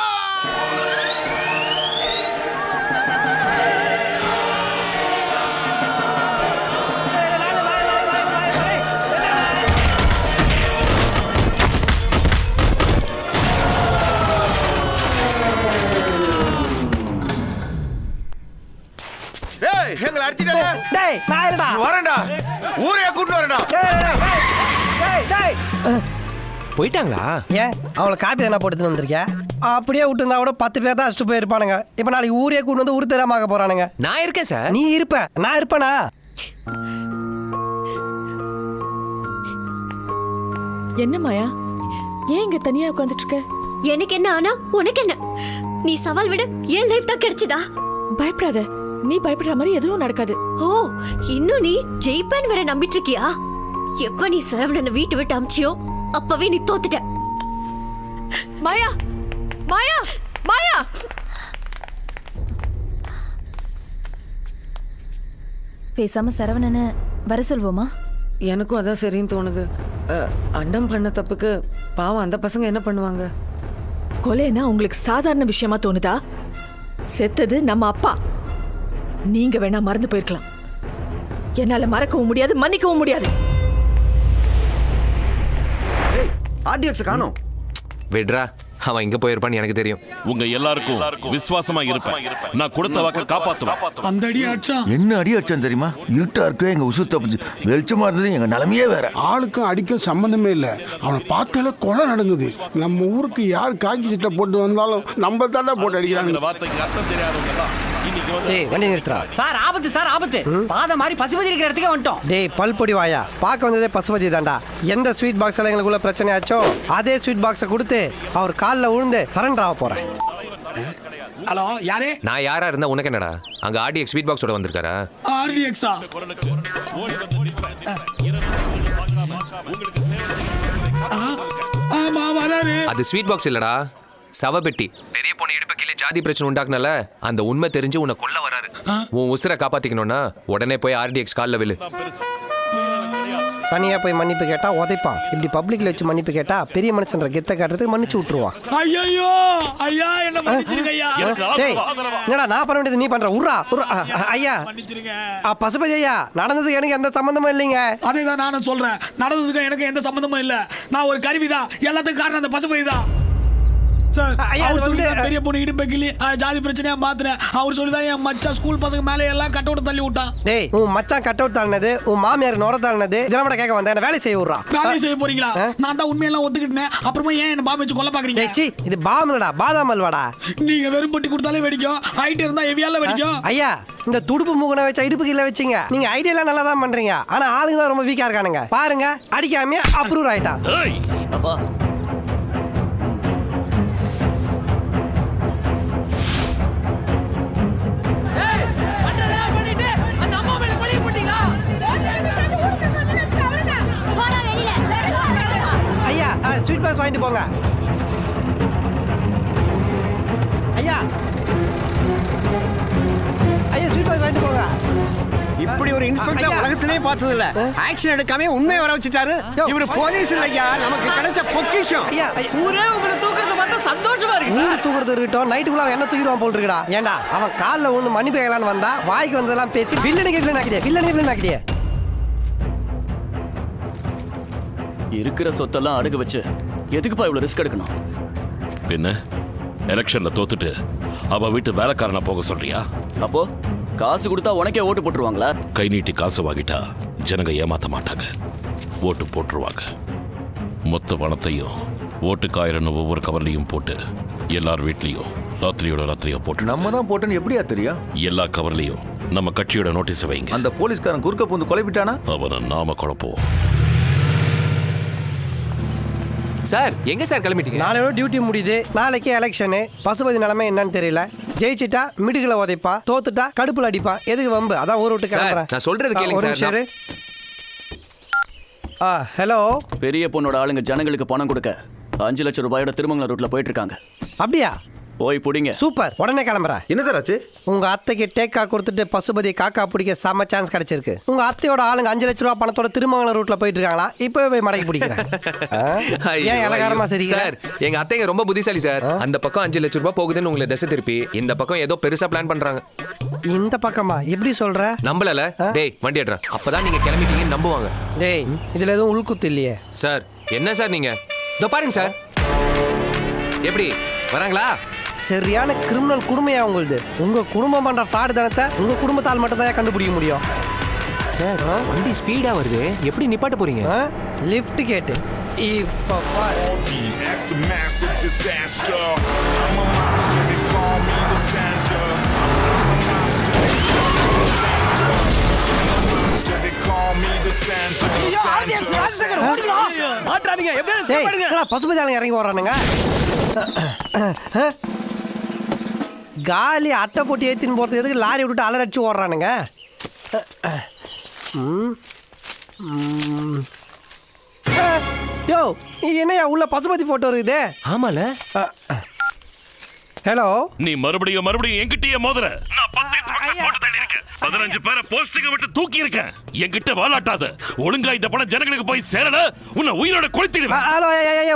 எங்களை அடிச்சிட்டாங்க. டேய் நான் இல்லடா, வரேன்டா, ஊரையே கூட்டி வரேன்டா. டேய் டேய் போயிட்டாங்களா? ஏன் அவளை காப்பி தானே போட்டுன்னு வந்திருக்கியா? அப்படியே விட்டுருந்தா கூட 10 பேர் தான் அடிச்சுட்டு போயிருப்பானுங்க. இப்போ நாளைக்கு ஊரே கூட்டு வந்து ஊர் தெரியாம போறானுங்க. நான் இருக்கேன் சார். நீ இருப்ப, நான் இருப்பேனா? என்ன மாயா, ஏன் இங்க தனியா உட்கார்ந்துட்டு இருக்க? எனக்கு என்ன ஆனா உனக்கு என்ன? நீ சவால் விட என் லைஃப் தான் கிடைச்சதா? பயப்படாத, நீ பயப்படுற மாதிரி எதுவும் நடக்காது. ஓ இன்னும் நீ ஜெயிப்பேன்னு வேற நம்பிட்டு இருக்கியா? எப்ப நீ சரவணனை வீட்டு விட்டு அமிச்சியோ அப்பவே நீ தோத்துட்ட. மாயா மாயா மாயா பேசாம சரவணனை வர சொல்வோமா? எனக்கும் அதான் சரின்னு தோணுது. அண்டம் பண்ண தப்புக்கு பாவம் அந்த பசங்க என்ன பண்ணுவாங்க? கொலைனா உங்களுக்கு சாதாரண விஷயமா தோணுதா? செத்தது நம்ம அப்பா. நீங்க வேணா மறந்து போயிருக்கலாம். என்னால மறக்கவும் முடியாது, மன்னிக்கவும் முடியாது. ஆர்டிஎக்ஸ் காணோம். விட்ரா, அவன் இங்க போயிருப்பான்னு எனக்கு தெரியும். உங்க எல்லாருக்கும் விசுவாசமா இருப்பேன். நான் கொடுத்த வாக்க காப்பாத்துவேன். அந்த அடி அடிச்சா என்ன அடி அடிச்சான் தெரியுமா? இருட்டா இருக்கு, எங்க உசு தப்பிச்சு. வெளிச்சமா இருந்தது, எங்க நிலைமையே வேற. ஆளுக்கும் அடிக்கும் சம்பந்தமே இல்ல. அவனை பார்த்தாலே கொலை நடங்குது. நம்ம ஊருக்கு யார் காக்கி சட்டை போட்டு வந்தாலும் நம்ம தானே போட்டு அடிக்கிறாங்க. இந்த வார்த்தைக்கு அர்த்தம் தெரியாதவங்க தான் இன்னைக்கு வந்து டேய் வண்டி நிறுத்துறா. சார் ஆபத்து சார் ஆபத்து. பாத மாதிரி பசுபதி இருக்கிற இடத்துக்கு வந்துட்டோம். டேய் பல்பொடி வாயா, பார்க்க வந்ததே பசுபதி தான்டா. எந்த ஸ்வீட் பாக்ஸ்ல எங்களுக்குள்ள பிரச்சனை ஆச்சோ அதே ஸ்வீட் பாக்ஸை கொடுத்து அவர் காலில் விழுந்து சரண்டர் ஆக போறேன். ஹலோ, யாரே? நான் யாரா இருந்தா உனக்கு என்னடா? அங்க ஆர்டிஎக்ஸ் ஸ்வீட் பாக்ஸோட வந்திருக்காரா? ஆர்டிஎக்ஸா? ஆமா வராரு. அது ஸ்வீட் பாக்ஸ் இல்லடா, சவப்பெட்டி. பெரிய பொண்ணு இடுப்பு கீழே ஜாதி பிரச்சனை உண்டாக்குனால அந்த உண்மை தெரிஞ்சு உன்னை கொல்ல வராரு. உன் உசுரை காப்பாத்திக்கணும்னா உடனே போய் ஆர்டிஎக்ஸ் கால்ல விழு. தனியா போய் மன்னிப்பு கேட்டா உதைப்பான். இப்படி பப்ளிக்ல வச்சு மன்னிப்பு கேட்டா பெரிய மனுஷன்ற கெத்த காட்டுறதுக்கு மன்னிச்சு விட்டுருவான். ஐயோ ஐயா, என்ன மன்னிச்சிருங்க ஐயா. டேய் என்னடா நான் பண்ண வேண்டியது நீ பண்ற? உர்ரா ஐயா. பசுபதி ஐயா, நடந்ததுக்கு எனக்கு எந்த சம்பந்தமும் இல்லைங்க. அதேதான் நானும் சொல்றேன். நடந்ததுக்கு எனக்கு எந்த சம்பந்தமும் இல்ல. நான் ஒரு கருவிதான். எல்லாத்துக்கும் காரணம் அந்த பசுபதி தான். பெரிய பொண்ணு இடுப்பு கிள்ளி ஜாதி பிரச்சனையா மாத்துறேன். அவர் சொல்லிதான் என் மச்சான் ஸ்கூல் பசங்க மேல எல்லாம் கட் அவுட் தள்ளி விட்டான். டேய் உன் மச்சான் கட் அவுட் தள்ளினது, உன் மாமியார் நுர தள்ளினது இதெல்லாம் கேட்க வந்தேன். என்ன வேலை செய்ய விடுறா. வேலை செய்ய போறீங்களா? நான் தான் உண்மையெல்லாம் ஒத்துக்கிட்டேன். அப்புறமா ஏன் என்ன பாம்பு வச்சு கொல்ல பாக்குறீங்க? டேய் இது பாம்புலடா, பாதாம் அல்வாடா. நீங்க வெறும் பொட்டி கொடுத்தாலே வெடிக்கும், ஹைட் இருந்தா ஹெவியால வெடிக்கும். ஐயா இந்த துடுப்பு மூக்கனை வச்ச இடுப்பு கீழ வச்சீங்க. நீங்க ஐடியாலாம் நல்லா தான் பண்றீங்க. ஆனா ஆளுங்க தான் ரொம்ப வீக்கா இருக்கானுங்க. பாருங்க அடிக்காம அப்ரூவ் ஆயிட்டான். அப்பா ஐயா ஸ்வீட் பாக்ஸ் வாங்கிட்டு போங்க. ஐயா ஐயா ஸ்வீட் பாக்ஸ் வாங்கிட்டு போங்க. இப்படி ஒரு இன்ஸ்பெக்டர் உலகத்திலே பார்த்தது இல்ல. ஆக்ஷன் எடுக்காம உண்மையை வர வச்சுட்டாரு. இவரு போலீஸ் இல்லையா, நமக்கு கிடைச்ச பொக்கிஷம். ஐயா ஊரே உங்களை தூக்குறது பார்த்தா சந்தோஷமா இருக்கு. ஊர் தூக்குறது இருக்கட்டும், நைட்டுக்குள்ள என்ன தூக்கிடுவான் போல் இருக்குடா. ஏண்டா அவன் காலில் வந்து மன்னிப்பு கேட்கலான்னு வந்தா வாய்க்கு வந்ததெல்லாம் பேசி வில்லனை ஆக்கிட்டே. இருக்கிற சொத்தெல்லாம் அடகு வச்சு எதுக்குப்பா இவ்வளவு ரிஸ்க் எடுக்கணும்? என்ன எலெக்ஷன்ல தோத்துட்டு அவ வீட்டு வேலைக்காரனா போக சொல்றியா? அப்போ காசு கொடுத்தா உனக்கே ஓட்டு போட்டுருவாங்களா? கை நீட்டி காசு வாங்கிட்டா ஜனங்க ஏமாத்த மாட்டாங்க, ஓட்டு போட்டுருவாங்க. மொத்த பணத்தையும் ஓட்டுக்காயிரன்னு ஒவ்வொரு கவர்லையும் போட்டு எல்லார் வீட்லயும் ராத்திரியோட ராத்திரியா போட்டு. நம்ம தான் போட்டோன்னு எப்படியா தெரியும்? எல்லா கவர்லையும் நம்ம கட்சியோட நோட்டீஸ் வைங்க. அந்த போலீஸ்காரன் குறுக்க பூந்து கொலைப்பிட்டானா அவனை நாம குழப்போம். சார் எங்க சார் கிளம்பிட்டீங்க? நாளையோட டியூட்டி முடியுது. நாளைக்கு எலெக்ஷனு. பசுபதி நிலைமை என்னன்னு தெரியல. ஜெயிச்சிட்டா மிடுகுல உதைப்பான், தோத்துட்டா கடுப்புல அடிப்பான். எதுக்கு வம்பு? அதான் ஊர் விட்டு கிளம்புறேன். நான் சொல்றது கேளுங்க சார். ஹலோ. பெரிய பொண்ணோட ஆளுங்க ஜனங்களுக்கு பணம் கொடுக்க 5 லட்சம் ரூபாயோட திருமங்கலம் ரூட்ல போயிட்டு இருக்காங்க. அப்படியா? போய் புடிங்க. சூப்பர், உடனே கிளம்புறேன். என்ன சார் ஆச்சு? உங்க அத்தைக்கு டேக்கா கொடுத்துட்டு பசுபதி காக்கா பிடிக்க செம்ம சான்ஸ் கிடைச்சிருக்கு. உங்க அத்தையோட ஆளுங்க 5 லட்சம் ரூபாய் பணத்தோட திருமங்கலம் ரூட்ல போயிட்டு இருக்காங்களா? இப்பவே போய் மடக்கி பிடிக்கிறேன். ஏன் இலகாரமா சரி சார்? எங்க அத்தைங்க ரொம்ப புத்திசாலி சார். அந்த பக்கம் 5 லட்சம் ரூபாய் போகுதுன்னு உங்களை திசை திருப்பி இந்த பக்கம் ஏதோ பெருசா பிளான் பண்றாங்க. இந்த பக்கமா? எப்படி சொல்ற? நம்பலல? டேய் வண்டி எடுறா. அப்பதான் நீங்க கிளம்பிட்டீங்கன்னு நம்புவாங்க. டேய் இதுல எதுவும் உள்குத்து இல்லையே சார். என்ன சார் நீங்க? இதோ பாருங்க சார். எப்படி வராங்களா? சரியான கிரிமினல் குடுமையா உங்களுது. உங்க குடும்பம் பண்ற ஃப்ராட் தனத்தை உங்க குடும்பத்தால் மட்டும் தான் கண்டுபிடிக்க முடியும். சார் வண்டி ஸ்பீடா வருது, எப்படி நிப்பாட்ட போறீங்க? லிஃப்ட் கேட்டு இப்போ RDX, the massive disaster. I'm a monster, they call me the Santa. I'm a monster, they call me the Santa. I'm a monster, they call me the Santa. Pasupathi ஆளுங்க இறங்கி வர்றானுங்க. காலி அட்டை போட்டு ஏற்றின்னு போகிறது எதுக்கு லாரி விட்டுட்டு அலரடிச்சு ஓடுறானுங்க. யோ என்னையா உள்ள பசுபதி போட்டோ இருக்குது? ஆமால. ஹலோ, நீ மறுபடியும் என்கிட்டயே மோதுற. நான் 15 பேரை போஸ்டிங்க விட்டு தூக்கி இருக்கேன். என்கிட்ட வாலாட்டாத. ஒழுங்கா இந்த பணம் ஜனங்களுக்கு போய் சேரல, உன்னை உயிரோட கொளுத்திடுவேன். ஹலோ,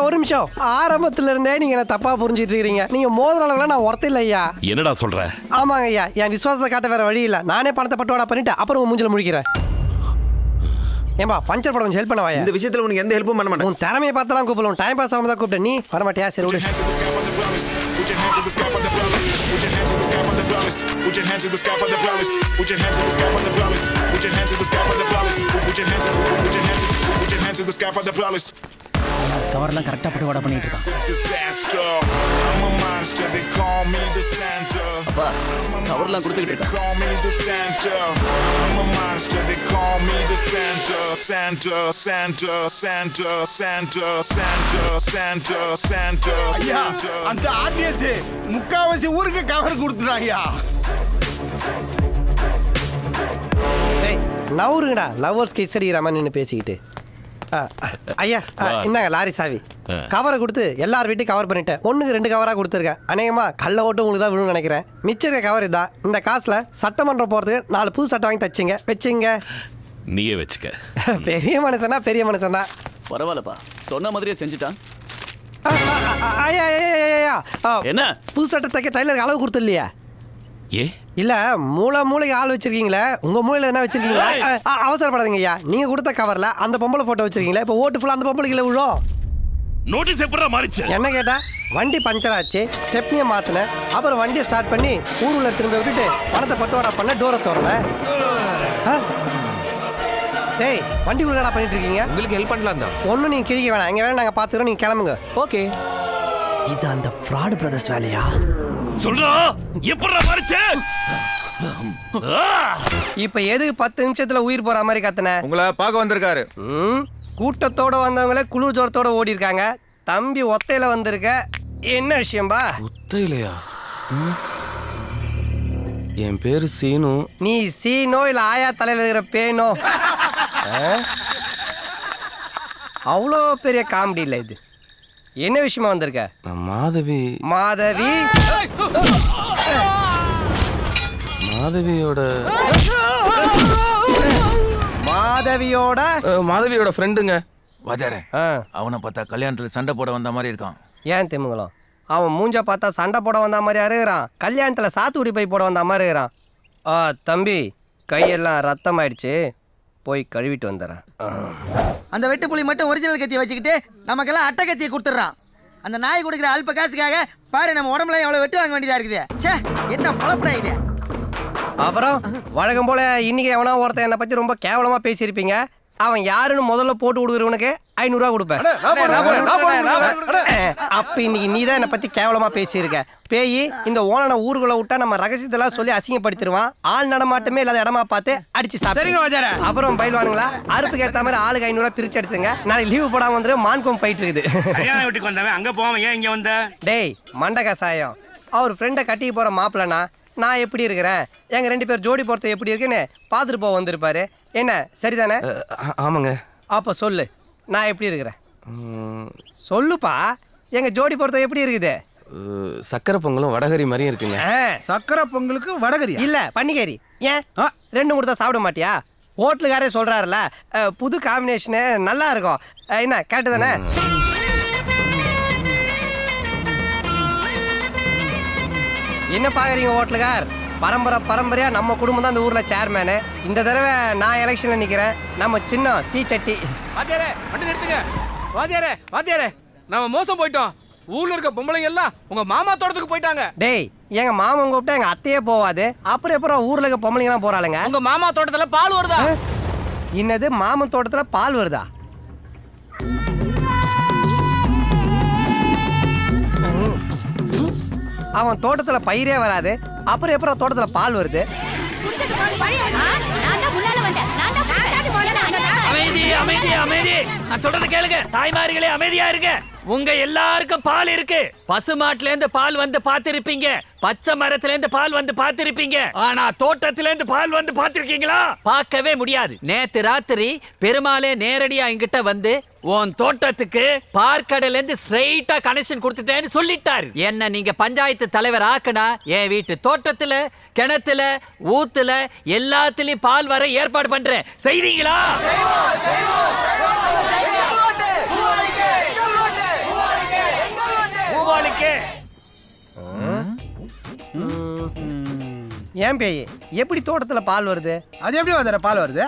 ஒரு நிமிஷம். ஆரம்பத்துல இருந்தே நீங்க என்ன தப்பா புரிஞ்சிட்டு இருக்கீங்க. நீங்க மோதுறவங்கள நான் ஒருத்த இல்லை ஐயா. என்னடா சொல்ற? ஆமாங்க ஐயா, என் விசுவாசத்தை காட்ட வேற வழி இல்லை. நானே பணத்தை பட்டுவாடா பண்ணிட்டு அப்புறம் மூஞ்சில முடிக்கிறேன். ஏம்பா பஞ்சர் படம் கொஞ்சம் ஹெல்ப் பண்ண வாயா. இந்த விஷயத்துல உனக்கு எந்த ஹெல்ப்பும் பண்ண மாட்டேன். உன் திறமையை பார்த்தலாம் கூப்பிடலாம். டைம் பாஸ் ஆகாம தான் கூப்பிட்டேன். நீ வரமாட்டியா? சரி விடு. Put your hands to the sky for the brothers. Put your hands to the sky for the brothers. Put your hands to the sky for the brothers. Put your hands to the sky for the brothers. Put your hands to the sky for the brothers. Put your hands to the sky for the brothers. கவர்லாம் கரெக்டாக போட்டு வாடா பண்ணிட்டு இருக்கான். Disaster. I'm a monster. They call me the Santa. அப்பா கவர்லாம் கொடுத்துக்கிட்டு இருக்கேன். Call me the Santa. I'm a monster. They call me the Santa. Santa, Santa, Santa, Santa, Santa, Santa, Santa, Santa. அந்த ஆடியன்ஸ் முக்காவாசி ஊருக்கு கவர் கொடுத்துறாங்கயா. டேய் நவுருங்கடா. Lovers கிசடி ரமன்னு பேசிக்கிட்டு. ஐயா இந்தாங்க லாரி சாவி. கவரை கொடுத்து எல்லார் வீட்டையும் கவர் பண்ணிட்டேன். 1க்கு 2 கவராக கொடுத்துருக்கேன். அநேகமாக கல்ல ஓட்டு உங்களுக்கு தான் விழுன்னு நினைக்கிறேன். மிச்சம் இருக்க கவர் இதான். இந்த காசில் சட்டமன்றம் போகிறதுக்கு 4 புது சட்டை வாங்கி தச்சுங்க. வச்சுங்க. நீயே வச்சுக்க. பெரிய மனுஷனா பெரிய மனுஷன் தான். பரவாயில்லப்பா, சொன்ன மாதிரியே செஞ்சுட்டான். ஐயா என்ன புது சட்டை தைக்க டைலருக்கு அளவு கொடுத்து இல்லையா? ஏ இல்ல மூளைக்கு ஆள் வச்சிருக்கீங்களே, உங்க மூளையில என்ன வச்சிருக்கீங்களா? அவசரப்படாதீங்க ஐயா. நீங்க கொடுத்த கவர்ல அந்த பொம்பளை போட்டோ வச்சிருக்கீங்களா? இப்போ ஓட்டு ஃபுல்லா அந்த பொம்பளைக்குள்ள விழும். நோட்டீஸ் எப்படா மாறிச்சு? என்ன கேட்டா வண்டி பஞ்சர் ஆச்சு, ஸ்டெப்னியை மாத்தினேன். அப்புறம் வண்டியை ஸ்டார்ட் பண்ணி ஊருல திரும்ப விட்டுட்டு பணத்தை பட்டுவாடா பண்ண டோரை தோறல. டேய் வண்டி உள்ளடா பண்ணிட்டு இருக்கீங்க. உங்களுக்கு ஹெல்ப் பண்ணலாம் தான். ஒன்னும் நீங்க கிழிக்க வேணாம். எங்க வேணா நாங்க பாத்துக்கிறோம். நீங்க கிளம்புங்க. ஓகே. இது அந்த ஃப்ராட் பிரதர்ஸ் வேலையா? சொல்றா எப்படா மாறிச்சு? இப்ப எதுக்கு 10 நிமிஷத்துல உயிர் போற மாதிரி கத்துன? உங்களை பார்க்க வந்திருக்காரு. கூட்டத்தோட வந்தவங்களே குளிர் ஜோரத்தோட ஓடி இருக்காங்க. தம்பி ஒத்தையில வந்திருக்க. என்ன விஷயம்பா? ஒத்தையிலையா? என் பேரு சீனு. நீ சீனோ இல்ல ஆயா தலையில இருக்கிற பேனோ? அவ்வளோ பெரிய காமெடி இல்லை இது. என்ன விஷயமா வந்திருக்க? மாதவி. மாதவி மாதவியோட மாதவியோட ஃப்ரெண்டுங்க. வாத்தியாரே, அவனை பார்த்தா கல்யாணத்துல சண்டை போட வந்த மாதிரி இருக்கான். ஏன் திமுங்கலம்? அவன் மூஞ்ச பார்த்தா சண்டை போட வந்த மாதிரி இருக்கிறான். கல்யாணத்துல சாத்துக்குடி போய் போட வந்த மாதிரி இருக்கிறான். தம்பி கையெல்லாம் ரத்தம் ஆயிடுச்சு, போய் கழுவிட்டு வந்துடுறேன். அந்த வெட்டு புலி மட்டும் ஒரிஜினல் கத்தியை வச்சுக்கிட்டு நமக்கெல்லாம் அட்டை கத்தியை கொடுத்துட்றான். அந்த நாய் கொடுக்குற அல்ப காசுக்காக பாரு நம்ம உடம்புல எவ்வளோ வெட்டு வாங்க வேண்டியதா இருக்குது. சே என்ன பழப்படா இது. அப்புறம் வழக்கம் போல இன்னைக்கு எவனா ஒருத்தன் என்னை பற்றி ரொம்ப கேவலமாக பேசியிருப்பீங்க. அவன் யாருன்னு முதல்ல போட்டு கொடுக்குறவனுக்கு 500 ரூபா கொடுப்பேன். அப்ப இன்னைக்கு நீ தான் என்னை பத்தி கேவலமா பேசியிருக்க. பேய் இந்த ஓனனை ஊருக்குள்ள விட்டா நம்ம ரகசியத்தெல்லாம் சொல்லி அசிங்கப்படுத்திடுவான். ஆள் நடமாட்டமே இல்லாத இடமா பார்த்து அடிச்சு சாப்பிடுங்க. அப்புறம் பயில்வானுங்களா அறுப்புக்கு ஏற்ற மாதிரி ஆளுக்கு 500 ரூபா பிரிச்சு எடுத்துங்க. நாளைக்கு லீவு போடாம வந்துரு. மான்கோம் போயிட்டு இருக்குது. வீட்டுக்கு வந்தவன் அங்க போவான், ஏன் இங்க வந்த? டேய் மண்ட கசாயம், அவர் ஃப்ரெண்டை கட்டிக்கு போற மாப்பிள்ளனா நான் எப்படி இருக்கிறேன், எங்க 2 பேர் ஜோடி போறது எப்படி இருக்குன்னு பார்த்துட்டு போக வந்திருப்பாரு. என்ன சரிதானே? ஆமாங்க. அப்ப சொல்லு நான் எப்படி இருக்கிறேன் சொல்லுப்பா. எங்க ஜோடி பொறுத்த எப்படி இருக்குது? சக்கரை பொங்கலும் வடகரி மாதிரியும் இருக்குங்க. சக்கரை பொங்கலுக்கு வடகரி இல்ல பன்னிக்கறி. ஏன் 2 கொடுத்தா சாப்பிட மாட்டியா? ஹோட்டலுக்காரே சொல்றாருல புது காம்பினேஷனு நல்லா இருக்கும். என்ன கரெக்டு தானே? என்ன பாக்குறீங்க ஹோட்டலுக்கார்? பரம்பரையா நம்ம குடும்பம் தான் இந்த ஊர்ல சேர்மேனு. இந்த தடவை நான் எலெக்ஷன்ல நிக்கிறேன். நம்ம சின்ன தீச்சட்டி. வாத்தியாரே வண்டி நிறுத்துங்க. வாத்தியாரே நம்ம மோசம் போயிட்டோம். ஊர்ல இருக்க பொம்பளைங்க எல்லாம் உங்க மாமா தோட்டத்துக்கு போயிட்டாங்க. டேய் எங்க மாமன் கூப்பிட்டா எங்க அத்தையே போவாது. அப்புறம் எப்பறம் ஊர்ல இருக்க பொம்பளைங்க எல்லாம் போறாளுங்க? உங்க மாமா தோட்டத்துல பால் வருதா? என்னது மாமன் தோட்டத்துல பால் வருதா? அவன் தோட்டத்துல பயிரே வராது. அப்புறம் எப்பறம் தோட்டத்துல பால் வருது? அமைதி நான் சொல்றத கேளுங்க. தாய்மார்களே அமைதியா இருங்க. உங்க எல்லாருக்கும் பால் இருக்கு. பசுமாட்டுல இருந்து பால் வந்து பாத்திருப்பீங்க, பச்சை மரத்துல இருந்து பால் வந்து பாத்திருப்பீங்க. ஆனா தோட்டத்துல இருந்து பால் வந்து பாத்திருக்கீங்களா? பார்க்கவே முடியாது. நேத்து ராத்திரி பெருமாளே நேரடியா என்கிட்ட வந்து உன் தோட்டத்துக்கு பார்க்கடல இருந்து ஸ்ட்ரைட்டா கனெக்ஷன் கொடுத்துட்டேன்னு சொல்லிட்டாரு. என்ன நீங்க பஞ்சாயத்து தலைவர் ஆக்குனா என் வீட்டு தோட்டத்துல, கிணத்துல, ஊத்துல எல்லாத்துலயும் பால் வர ஏற்பாடு பண்றேன். செய்வீங்களா? ஏன் பேய் எப்படி தோட்டத்துல பால் வருது? அது எப்படி வர பால் வருது?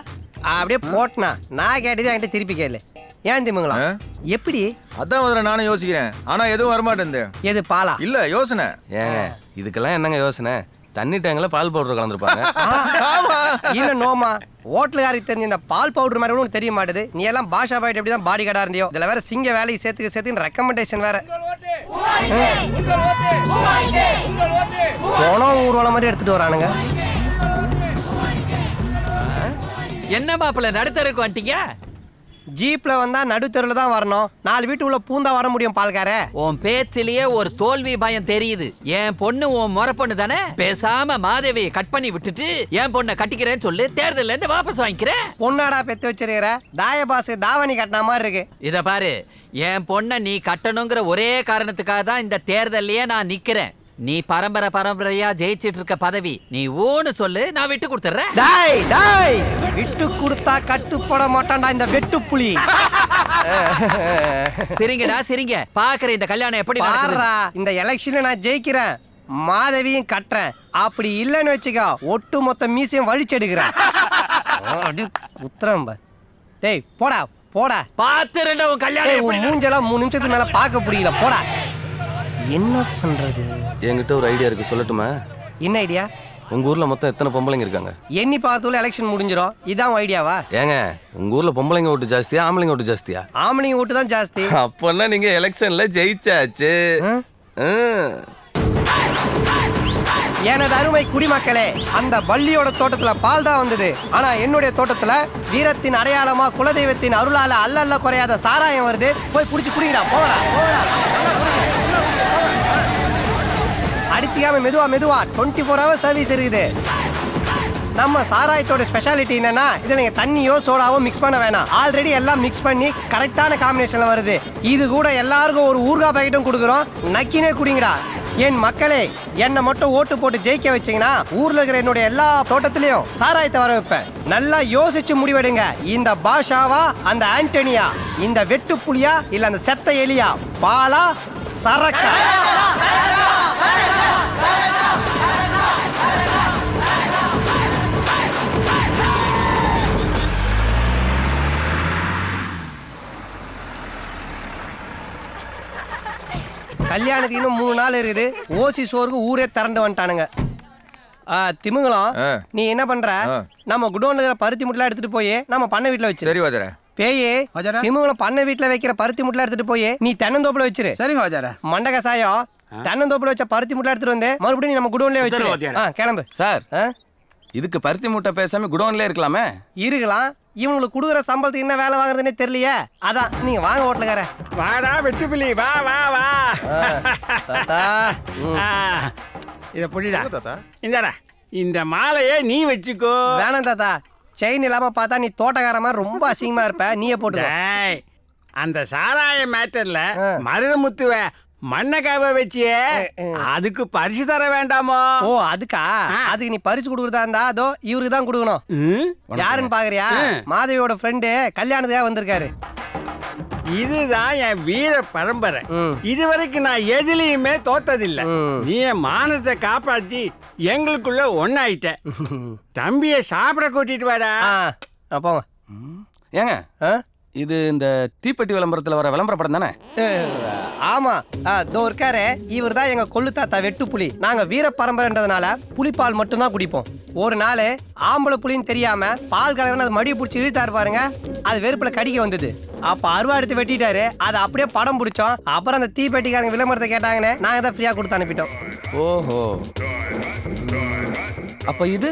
அப்படியே போட்டனா நான் கேட்டது என்கிட்ட திருப்பி கேளு. ஏன் திமுங்களா எப்படி? அதான் முதல்ல நானும் யோசிக்கிறேன், ஆனா எதுவும் வரமாட்டேன். எது பாலா? இல்ல யோசனை. ஏங்க இதுக்கெல்லாம் என்னங்க யோசனை? தண்ணி டேங்கில் பால் பவுடர் கலந்துருப்பாங்க. இல்ல நோமா, ஹோட்டலுக்காருக்கு தெரிஞ்ச இந்த பால் பவுடர் மாதிரி கூட தெரிய மாட்டேது. நீ எல்லாம் பாஷா பாயிட்டு எப்படி தான் பாடி கார்டா இருந்தியோ, இதுல வேற சிங்க வேலைக்கு சேர்த்து ரெக்கமெண்டேஷன் வேற. போனோம் ஊர்வலம் மாதிரி எடுத்துட்டு வரானுங்க. என்ன மாப்பிள்ள நடுத்தருக்கு வந்துட்டீங்க? ஜீப்ல வந்தா நடுத்தெருல தான் வரணும். 4 வீட்டு உள்ள பூந்தா வர முடியும் பால்கார. உன் பேச்சிலேயே ஒரு தோல்வி பயம் தெரியுது. என் பொண்ணு உன் முறை பொண்ணு தானே? பேசாம மாதேவியை கட் பண்ணி விட்டுட்டு என் பொண்ணை கட்டிக்கிறேன்னு சொல்லு, தேர்தல்ல இருந்து வாபஸ் வாங்கிக்கிறேன். பொண்ணாடா பெத்து வச்சிருக்கிற? தாயபாசு தாவணி கட்டின மாதிரி இருக்கு. இத பாரு, என் பொண்ணை நீ கட்டணுங்கிற ஒரே காரணத்துக்காக தான் இந்த தேர்தலையே நான் நிக்கிறேன். நீ பரம்பரையா ஜெயிச்சிட்டு இருக்க பதவி நீ ஓன்னு சொல்லு, நான் விட்டு கொடுத்துறேன். டாய் டாய், விட்டு கொடுத்தா கட்டுப்பட மாட்டான்டா இந்த வெட்டு புலி. சரிங்கடா சரிங்க, பாக்குறேன் இந்த கல்யாணம் எப்படி பாருடா. இந்த எலெக்ஷன்ல நான் ஜெயிக்கிறேன், மாதவியும் கட்டுறேன். அப்படி இல்லைன்னு வச்சுக்கோ, ஒட்டு மொத்த மீசையும் வழிச்செடுக்கிறேன். குத்துறேன். டேய் போடா போடா. பாத்துறேன்டா உன் கல்யாணம். மூஞ்செல்லாம் 3 நிமிஷத்துக்கு மேல பார்க்க முடியல. போடா. என்ன பண்றது? என்கிட்ட ஒரு ஐடியா இருக்கு, சொல்லட்டுமா? என்ன ஐடியா? உங்க ஊர்ல மொத்தம் எத்தனை பொம்பளைங்க இருக்காங்க? எண்ணி பார்த்துள்ள எலெக்ஷன் முடிஞ்சிடும். இதான் ஐடியாவா? ஏங்க உங்க ஊர்ல பொம்பளைங்க ஓட்டு ஜாஸ்தியா ஆம்பளைங்க ஓட்டு ஜாஸ்தியா? ஆம்பளைங்க ஓட்டு தான் ஜாஸ்தி. அப்பன்னா நீங்க எலெக்ஷன்ல ஜெயிச்சாச்சு. எனது அருமை குடிமக்களே, அந்த பள்ளியோட தோட்டத்துல பால் தான் வந்தது. ஆனா என்னுடைய தோட்டத்துல வீரத்தின் அடையாளமா குலதெய்வத்தின் அருளால அல்ல குறையாத சாராயம் வருது. போய் புடிச்சு குடிங்கடா. போடா அடிச்சுக்காம மெதுவா 24 hours சர்வீஸ் இருக்குது. நம்ம சாராயத்தோட ஸ்பெஷாலிட்டி என்னன்னா, இதுல நீங்க தண்ணியோ சோடாவோ மிக்ஸ் பண்ண வேணாம். ஆல்ரெடி எல்லாம் மிக்ஸ் பண்ணி கரெக்டான காம்பினேஷன்ல வருது. இது கூட எல்லாருக்கும் ஒரு ஊர்கா பாக்கெட்டும் கொடுக்குறோம். நக்கினே குடிங்கடா. என் மக்களே, என்னை மட்டும் ஓட்டு போட்டு ஜெயிக்க வச்சீங்கன்னா ஊர்ல இருக்கிற என்னுடைய எல்லா தோட்டத்திலையும் சாராயத்தை வர வைப்பேன். நல்லா யோசிச்சு முடிவெடுங்க. இந்த பாஷாவா, அந்த ஆண்டனியா, இந்த வெட்டு புலியா, இல்ல அந்த செத்த எலியா, பாலா சரக்கா? கல்யாணத்துக்கு இன்னும் 3 நாள் இருக்குது. ஓசி சோறுக்கு ஊரே திரண்டு வந்துட்டானுங்க. திமுங்கலம், நீ என்ன பண்ற? நம்ம குடோன்ல இருக்கிற பருத்தி முட்டை எடுத்துட்டு போய் நம்ம பண்ணை வீட்டுல வச்சு. சரி வாஜரா. பேயே திமுங்கலம் பண்ணை வீட்டுல வைக்கிற பருத்தி முட்டை எடுத்துட்டு போய் நீ தென்னந்தோப்புல வச்சிரு. சரிங்க வாஜரா. மண்ட கசாயம் தென்னந்தோப்புல வச்ச பருத்தி முட்டை எடுத்துட்டு வந்து மறுபடியும் நீ நம்ம குடோன்லயே வச்சிரு. கிளம்பு சார். இதுக்கு பருத்தி மூட்டை பேசாம குடோன்ல இருக்கலாமே? இருக்கலாம். இவங்களுக்கு கொடுக்குற சம்பளத்துக்கு என்ன வேலை வாங்குறதுன்னே தெரியலையே. அதான் நீங்க வாங்க ஹோட்டலுக்கார. வாடா வெட்டு பிள்ளி, வா வா வா. இத புடிடா தாத்தா. இந்தாடா, இந்த மாலையை நீ வச்சுக்கோ. வேணாம் தாத்தா, செயின் இல்லாம பார்த்தா நீ தோட்டக்கார மாதிரி ரொம்ப அசிங்கமா இருப்ப. நீயே போட்டு. அந்த சாராய மேட்டர்ல மருதமுத்துவ மண்ணக்காவ வச்சியே, அதுக்கு பரிசு தர வேண்டாமோ? ஓ அதுக்கா? அதுக்கு நீ பரிசு கொடுக்குறதா இருந்தா அதோ இவருக்கு தான் கொடுக்கணும். யாருன்னு பாக்குறியா? மாதவியோட ஃப்ரெண்டு கல்யாணத்துக்காக வந்திருக்காரு. இதுதான் என் வீர பரம்பரை. இதுவரைக்கும் நான் எதுலயுமே தோத்ததில்லை. நீ என் மானத்தை காப்பாத்தி எங்களுக்குள்ள ஒன்னாயிட்ட. தம்பிய சாப்பிட கூட்டிட்டு வாடா. போங்க. ஏங்க இது இந்த தீப்பெட்டி விளம்பரத்துல வர விளம்பர படம் தானே? ஆமா, இதோ இருக்காரு. இவர் தான் எங்க கொள்ளு தாத்தா வெட்டு புலி. நாங்க வீர பரம்பரைன்றதுனால புலிப்பால் மட்டும் தான் குடிப்போம். ஒரு நாள் ஆம்பளை புலின்னு தெரியாம பால் கலவன அது மடியை பிடிச்சி இழுத்தாரு பாருங்க. அது வெறுப்புல கடிக்க வந்தது. அப்ப அருவா எடுத்து வெட்டிட்டாரு. அதை அப்படியே படம் பிடிச்சோம். அப்புறம் அந்த தீப்பெட்டிக்காரங்க விளம்பரத்தை கேட்டாங்கன்னு நாங்க தான் ஃப்ரீயா கொடுத்து அனுப்பிட்டோம். ஓஹோ. அப்ப இது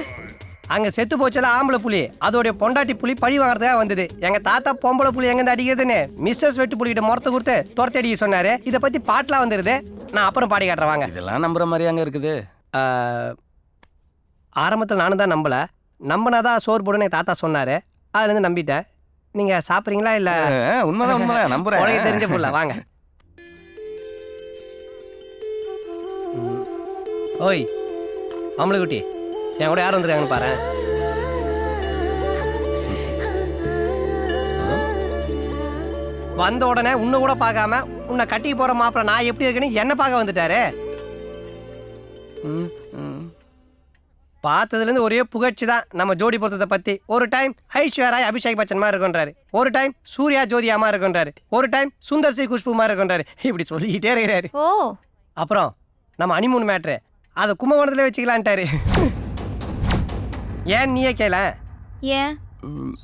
அங்க செத்து போச்சல ஆம்பளை புலி அதோடைய பொண்டாட்டி புலி பழி வாங்குறதுக்காக வந்தது. எங்க தாத்தா பொம்பளை புலி எங்க அடிக்கிறதுன்னு மிஸ்ஸஸ் வெட்டு புலிகிட்ட முறத்தை கொடுத்து துரத்தி அடிக்க சொன்னாரு. இதை பத்தி பாட்டுலாம் வந்துருது, நான் அப்புறம் பாடி காட்டுறேன் வாங்க. இதெல்லாம் நம்புற மாதிரி அங்க இருக்குது. ஆரம்பத்தில் நானும் தான் நம்பினாதான் சோறு போடுன்னு எங்கள் தாத்தா சொன்னார். அதுலேருந்து நம்பிட்டேன். நீங்கள் சாப்பிட்றீங்களா இல்லை? உண்மைதான் நம்புறேன். உனக்கு தெரிஞ்ச புள்ள வாங்க. ஓய் அம்மளுக்குட்டி, என் கூட யார் வந்துருக்காங்கன்னு பாரு. வந்த உடனே உன்னை கூட பார்க்காம உன்னை கட்டி போகிற மாப்பிள்ள நான் எப்படி இருக்குன்னு என்ன பார்க்க வந்துட்டாரு. பார்த்ததுலேருந்து ஒரே புகழ்ச்சி தான் நம்ம ஜோடி பொருத்தத்தை பற்றி. ஒரு டைம் ஐஸ்வர்யா அபிஷேக் பச்சன் மாதிரி இருக்குன்றாரு, ஒரு டைம் சூர்யா ஜோதியாமா இருக்குன்றாரு, ஒரு டைம் சுந்தர் சி குஷ்பு மாதிரி இருக்குன்றாரு. இப்படி சொல்லிக்கிட்டே இருக்கிறாரு. அப்புறம் நம்ம ஹனிமூன் மேட்ரு அதை கும்பகோணத்தில் வச்சுக்கலான்ட்டாரு. ஏன் நீயே கேள? ஏன்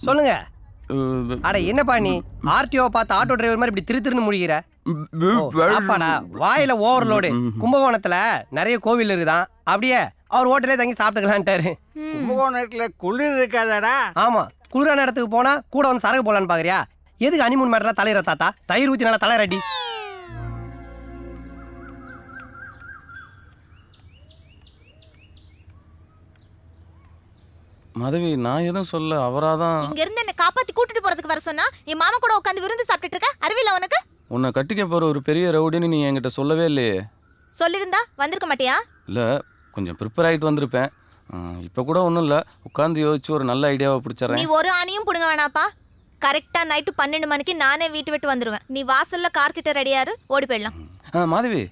சொல்லுங்க. அட என்னப்பா நீ ஆர்டிஓ பார்த்து ஆட்டோ டிரைவர் மாதிரி இப்படி திருன்னு முடிக்கிற? அப்பாடா வாயில ஓவர்லோடு. கும்பகோணத்துல நிறைய கோவில் இருக்குதான், அப்படியே அவர் ஹோட்டலே தங்கி சாப்பிட்டுக்கலான்ட்டாரு. கும்பகோணத்துல குளிர் இருக்காதடா? ஆமா, குளிரான இடத்துக்கு போனா கூட வந்து சரக்கு போலான்னு பாக்குறியா? எதுக்கு ஹனிமூன் மேட்டர்லாம் தலையிற தாத்தா? தயிர் ஊத்தி நல்லா தலையரடி. மதவி நான் எதுவும் சொல்ல, அவராதான் இங்க இருந்து என்ன காப்பாத்தி கூட்டிட்டு போறதுக்கு வர சொன்னா என் மாமா கூட உட்காந்து விருந்து சாப்பிட்டுட்டு இருக்க. அறிவில்ல உனக்கு? உன்னை கட்டிக்க போற ஒரு பெரிய ரவுடின்னு நீ என்கிட்ட சொல்லவே இல்லையே. சொல்லிருந்தா வந்திருக்க மாட்டியா? இல்லை, கொஞ்சம் ப்ரிப்பேர் ஆகிட்டு வந்திருப்பேன். இப்போ கூட ஒன்றும் இல்லை, உட்காந்து யோசிச்சு ஒரு நல்ல ஐடியாவை பிடிச்சிடறேன். நீ ஒரு ஆணியும் புடுங்க வேணாப்பா. கரெக்டா நைட்டு 12 மணிக்கு நானே வீட்டு விட்டு வந்துருவேன். நீ வாசல்ல கார் கிட்ட ரெடியாரு, ஓடி போயிடலாம். மாதவி,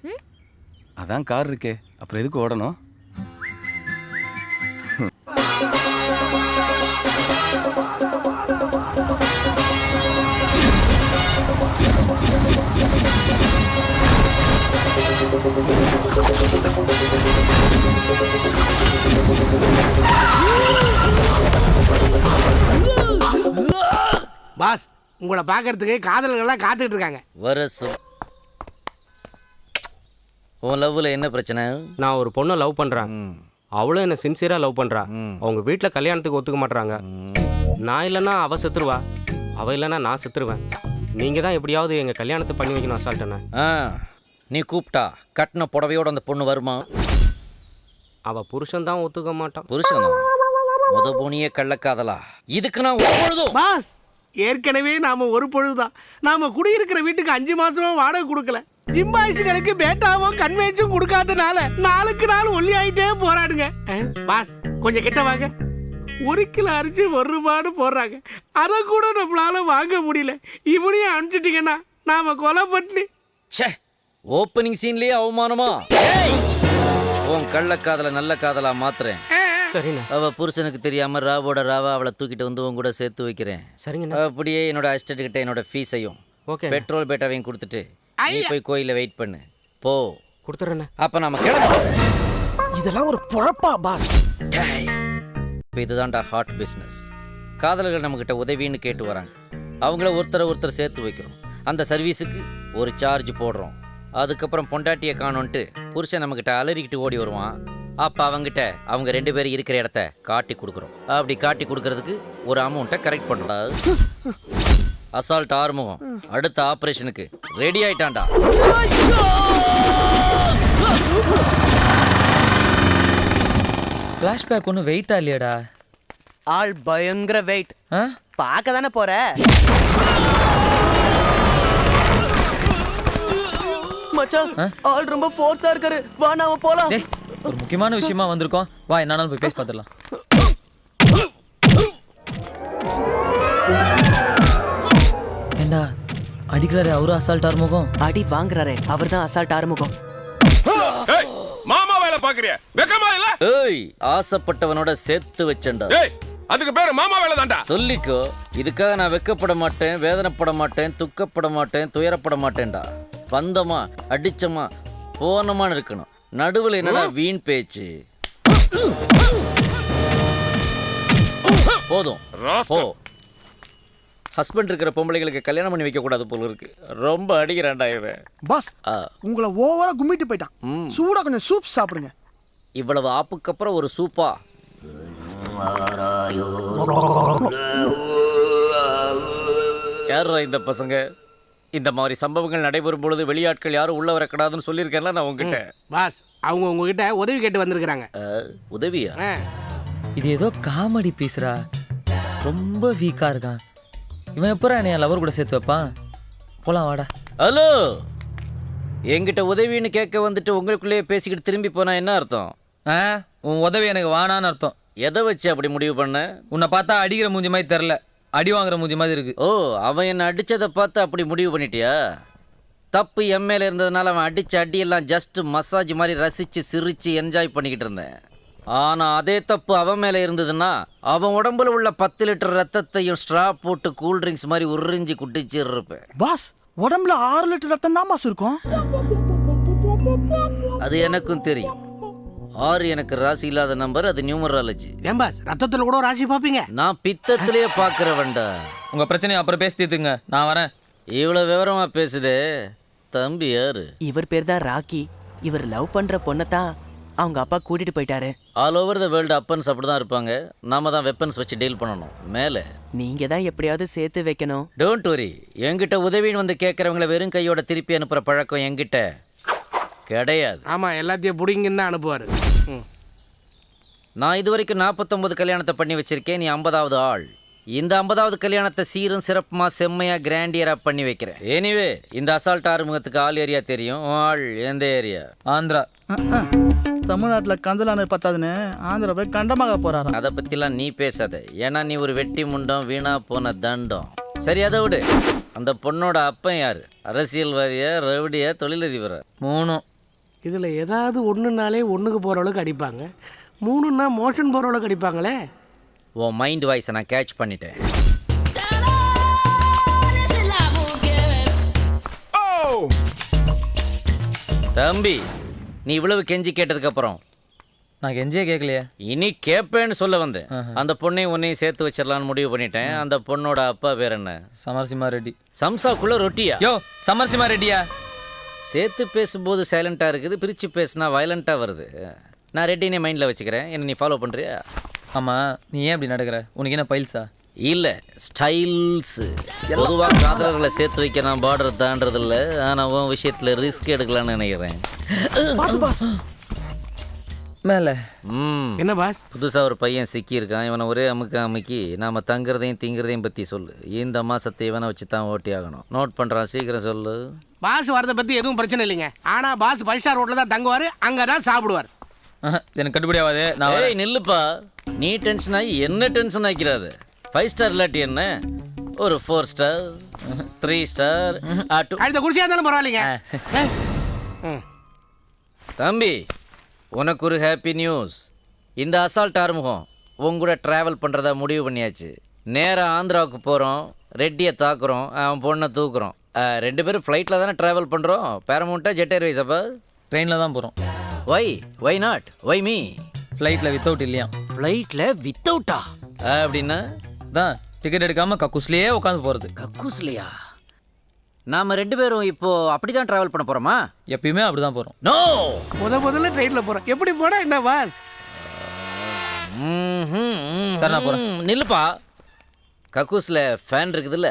அதான் கார் இருக்கே, அப்புறம் எதுக்கு ஓடணும்? பாஸ், உங்களை பார்க்கறதுக்கு காதலர்கள்லாம் காத்துக்கிட்டு இருக்காங்க. வரசு, உன் லவ்வில் என்ன பிரச்சனை? நான் ஒரு பொண்ணை லவ் பண்ணுறேன். அவளும் என்னை சின்சியராக லவ் பண்ணுறா. அவங்க வீட்டில் கல்யாணத்துக்கு ஒத்துக்க மாட்டுறாங்க. நான் இல்லைன்னா அவள் செத்துருவா, அவள் இல்லைன்னா நான் செத்துருவேன். நீங்கள் தான் எப்படியாவது எங்கள் கல்யாணத்தை பண்ணி வைக்கணும் அசால்ட்டண்ணே. நீ கூப்பிட்டா கட்டின புடவையோட அந்த பொண்ணு வருமா? அவள் புருஷன் தான் ஒத்துக்க மாட்டான். புருஷன் தான் முத போனியே கள்ளக்காதலா? இதுக்கு நான் ஒவ்வொழுதும் பாஸ், ஏற்கனவே நாம ஒரு பொழுதுதான் நாம குடியிருக்கிற வீட்டுக்கு 5 மாசமா வாடகை கொடுக்கல. ஜிம்பாய்ஸுகளுக்கு பேட்டாவும் கன்வென்ஷன் கொடுக்காதனால நாளுக்கு நாள் ஒல்லி ஆகிட்டே போராடுங்க. பாஸ் கொஞ்சம் கிட்ட வாங்க. 1 கிலோ அரிசி 1 ரூபான்னு போடுறாங்க, அதை கூட நம்மளால வாங்க முடியல. இவனையும் அனுப்பிச்சிட்டீங்கன்னா நாம கொலை பண்ணி. ச்சே, ஓப்பனிங் சீன்லயே அவமானமா? உன் கள்ளக்காதலை நல்ல காதலா மாத்துறேன். சரிண்ணா. அவ புருஷனுக்கு தெரியாம ராவோட ராவா அவளை தூக்கிட்டு வந்து உன் கூட சேர்த்து வைக்கிறேன். சரிங்கண்ணா. அப்படியே என்னோட அசிஸ்டன்ட் கிட்ட என்னோட ஃபீஸையும் பெட்ரோல் பேட்டாவையும் கொடுத்துட்டு நீ போய் கோயில வெயிட் பண்ணு. போ, கொடுத்துறேண்ணே. அப்ப நாம கிளம்புறோம். இதெல்லாம் ஒரு பொழப்பா பாஸ்? இப்போ இதுதான்டா ஹாட் பிஸ்னஸ். காதலர்கள் நம்மக்கிட்ட உதவின்னு கேட்டு வராங்க, அவங்கள ஒருத்தர் சேர்த்து வைக்கிறோம். அந்த சர்வீஸுக்கு ஒரு சார்ஜ் போடுறோம். அதுக்கப்புறம் பொண்டாட்டியை காணோன்ட்டு புருஷன் நம்மக்கிட்ட அலறிக்கிட்டு ஓடி வருவான். அப்போ அவங்ககிட்ட அவங்க 2 பேரும் இருக்கிற இடத்த காட்டி கொடுக்குறோம். அப்படி காட்டி கொடுக்கறதுக்கு ஒரு அமௌண்ட்டை கரெக்ட் பண்ணுறோம். அசால்ட் ஆறுமுகம் அடுத்த ஆப்ரேஷனுக்கு ரெடி ஆயிட்டான்டா. ஃப்ளாஷ்பேக் ஒன்றும் வெயிட்டா இல்லையாடா? ஆள் பயங்கர வெயிட். பார்க்க தானே போற. மச்சான், ஆள் ரொம்ப ஃபோர்ஸா இருக்காரு. வா நாம போலாம். ஒரு முக்கியமான விஷயமா வந்திருக்கோம், வா என்னாலும் போய் பேசி பார்த்துடலாம். ஏண்டா அடிக்கிறாரு அவரு அசால்ட் ஆறுமுகம்? அடி வாங்குறாரு அவர் தான் அசால்ட் ஆறுமுகம். மாமா வேலை பாக்குறிய வெக்கமா இல்ல? ஏய், ஆசைப்பட்டவனோட சேர்த்து வச்சேன்டா. ஏய், அதுக்கு பேரு மாமா வேலை தான்டா. சொல்லிக்கோ. இதுக்காக நான் வெக்கப்பட மாட்டேன், வேதனைப்பட மாட்டேன், துக்கப்பட மாட்டேன், துயரப்பட மாட்டேன்டா. பந்தமா அடிச்சமா போனமான்னு இருக்கணும். நடுவில் என்னடா வீண் பேச்சு? போதும் போ. ஹஸ்பண்ட் இருக்கிற பொம்பளைகளுக்கு கல்யாணம் பண்ணி வைக்க கூடாது போல இருக்கு. ரொம்ப அடிக்கிறான்டா இவன். பாஸ், உங்களை ஓவரா கும்பிட்டு போயிட்டான். சூடா கொஞ்சம் சூப் சாப்பிடுங்க. இவ்வளவு ஆப்புக்கு அப்புறம் ஒரு சூப்பா? யாரா இந்த பசங்க? இந்த மாதிரி சம்பவங்கள் நடைபெறும் பொழுது வெளியாட்கள் யாரும் உள்ள வரக்கூடாதுன்னு சொல்லியிருக்கேன்ல நான் உங்ககிட்ட. பாஸ் அவங்க உங்ககிட்ட உதவி கேட்டு வந்திருக்கிறாங்க. உதவியா? இது ஏதோ காமெடி பீஸ்ரா. ரொம்ப வீக்கா இருக்கான். இவன் எப்பறம் என்னைய லவர் கூட சேர்த்து வைப்பான்? போலாம் வாடா. ஹலோ, என்கிட்ட உதவின்னு கேட்க வந்துட்டு உங்களுக்குள்ளேயே பேசிக்கிட்டு திரும்பி போனா என்ன அர்த்தம்? உன் உதவி எனக்கு வானான்னு அர்த்தம். எதை வச்சு அப்படி முடிவு பண்ண? உன்னை பார்த்தா அடிக்கிற மூஞ்சி மாதிரி தெரில, அடி வாங்குற மூஞ்சி மாதிரி இருக்கு. ஓ, அவன் என்னை அடிச்சதை பார்த்து அப்படி முடிவு பண்ணிட்டியா? தப்பு எம்எல்ஏ இருந்ததுனால அவன் அடிச்ச அடியெல்லாம் ஜஸ்ட் மசாஜ் மாதிரி ரசித்து சிரித்து என்ஜாய் பண்ணிக்கிட்டு இருந்தேன். ஆனால் அதே தப்பு அவன் மேலே இருந்ததுன்னா அவன் உடம்புல உள்ள 10 லிட்டர் ரத்தத்தையும் ஸ்ட்ரா போட்டு கூல்ட்ரிங்க்ஸ் மாதிரி உறிஞ்சி குட்டிச்சு இருப்பேன். பாஸ் உடம்புல 6 லிட்டர் ரத்தம் தான் பாஸ் இருக்கும். அது எனக்கும் தெரியும். 6 எனக்கு ராசி இல்லாத நம்பர், அது நியூமராலஜி. ஏன் பாஸ் ரத்தத்துல கூட ராசி பாப்பீங்க? நான் பித்தத்திலேயே பார்க்குறவன்டா. உங்க பிரச்சனையை அப்புறம் பேசி தீர்த்துங்க, நான் வரேன். இவ்வளோ விவரமா பேசுதே தம்பி யாரு? இவர் பேர் தான் ராக்கி. இவர் லவ் பண்ற பொண்ணை தான் அவங்க அப்பா கூட்டிட்டு போயிட்டாரு. All over the world offence அப்படி தான் இருப்பாங்க. நாம தான் வெப்பன்ஸ் வச்சு டீல் பண்ணணும். மேலே நீங்க தான் எப்படியாவது சேர்த்து வைக்கணும். Don't worry. என்கிட்ட உதவின்னு வந்து கேட்குறவங்கள வெறும் கையோட திருப்பி அனுப்புகிற பழக்கம் என்கிட்ட கிடையாது. ஆமா, எல்லாத்தையும் பிடிங்கன்னு தான் அனுப்புவாரு. நான் இது வரைக்கும் 49 கல்யாணத்தை பண்ணி வச்சிருக்கேன். நீ 50வது ஆள். இந்த 50வது கல்யாணத்தை சீரும் சிறப்புமா செம்மையா கிராண்டியராக பண்ணி வைக்கிறேன். எனிவே, இந்த அசால்ட் ஆறுமுகத்துக்கு ஆல் ஏரியா தெரியும். ஆள் எந்த ஏரியா? ஆந்திரா. தமிழ்நாட்டில் கந்தலான பத்தாதுன்னு ஆந்திரா போய் கண்டமாக போறாரு. அதை பற்றிலாம் நீ பேசாத. ஏன்னா நீ ஒரு வெட்டி முண்டம், வீணா போன தண்டம். சரி, அதை விடு. அந்த பொண்ணோட அப்பன் யாரு? அரசியல்வாதியா, ரவுடியா, தொழிலதிபரா? 3. இதுல ஏதாவது ஒண்ணுனாலே ஒண்ணுக்கு போற அளவுக்கு அடிப்பாங்க, 3ன்னா மோஷன் போற அளவுக்கு அடிப்பாங்களே. உன் மைண்ட் வாய்ஸை நான் கேட்ச் பண்ணிட்டேன். தம்பி, நீ இவ்வளவு கெஞ்சி கேட்டதுக்கு அப்புறம் நான் கெஞ்சியே கேட்கலையே. இனி கேட்பேன்னு சொல்ல வந்தேன். அந்த பொண்ணையும் உன்னையும் சேர்த்து வச்சிடலான்னு முடிவு பண்ணிட்டேன். அந்த பொண்ணோட அப்பா பேர் என்ன? சமரசிம்மா ரெட்டி. சம்சாக்குள்ள ரொட்டியா? யோ, சமரசிம்மா ரெட்டியா? சேர்த்து பேசும்போது சைலண்ட்டாக இருக்குது, பிரித்து பேசுனா வயலண்ட்டாக வருது. நான் ரெட்டினே மைண்டில் வச்சுக்கிறேன். என்ன நீ ஃபாலோ பண்ணுறியா? ஆமாம், நீ ஏன் அப்படி நடக்கிற? உனக்கு என்ன பைல்ஸா? இல்லை, ஸ்டைல்ஸு. பொதுவாக காதலர்களை சேர்த்து வைக்க நான் பார்டர் தாண்டதில்ல. ஆனால் உன் விஷயத்தில் ரிஸ்க் எடுக்கலான்னு நினைக்கிறேன். மேலே என்ன பாஸ்? புதுசாக ஒரு பையன் சிக்கியிருக்கான். இவனை ஒரே அமுக்கி நாம் தங்குறதையும் திங்கிறதையும் பற்றி சொல்லு. இந்த மாதத்தை இவனை வச்சு தான் ஓட்டி ஆகணும். நோட் பண்ணுறான், சீக்கிரம் சொல்லு. பாஸ் வரதை பற்றி எதுவும் பிரச்சனை இல்லைங்க. ஆனால் பாஸ் 5 ஸ்டார் ரோட்டில் தான் தங்குவார், அங்கே தான் சாப்பிடுவார். எனக்கு கட்டுப்படி ஆகாது. நான் நில்லுப்பா. நீ டென்ஷன் ஆகி என்ன டென்ஷன் ஆக்கிறாது? 5 ஸ்டார் இல்லாட்டி என்ன, ஒரு 4 ஸ்டார், 3 ஸ்டார், அடுத்த குடிச்சியா இருந்தாலும் பரவாயில்லைங்க. தம்பி, உனக்கு ஒரு ஹாப்பி நியூஸ். இந்த அசால்ட் ஆறுமுகம் உங்கூட ட்ராவல் பண்ணுறதா முடிவு பண்ணியாச்சு. நேராக ஆந்திராவுக்கு போகிறோம், ரெட்டியை தாக்குறோம், அவன் பொண்ணை தூக்குறோம். 2 பேரும் ஃப்ளைட்டில் தானே ட்ராவல் பண்ணுறோம். பேரமௌண்ட்டா ஜெட் ஏர்வேஸ்? அப்போ ட்ரெயினில் தான் போகிறோம். Why not? Why me? ஃப்ளைட்டில் வித்தவுட் இல்லையா? ஃப்ளைட்டில் வித்தவுட்டா? அப்படின்னா தான் டிக்கெட் எடுக்காமல் கக்கூஸ்லேயே உட்காந்து போகிறது. கக்கூஸ்லையா? நாம் 2 பேரும் இப்போ அப்படி தான் ட்ராவல் பண்ண போகிறோமா? எப்பயுமே அப்படி தான் போகிறோம். நோ, முதல்ல ட்ரெயினில் போகிறோம். எப்படி போனால் என்ன பாஸ்? சார் நான் போகிறேன். நில்லுப்பா. கக்கூஸில் ஃபேன் இருக்குதுல்ல?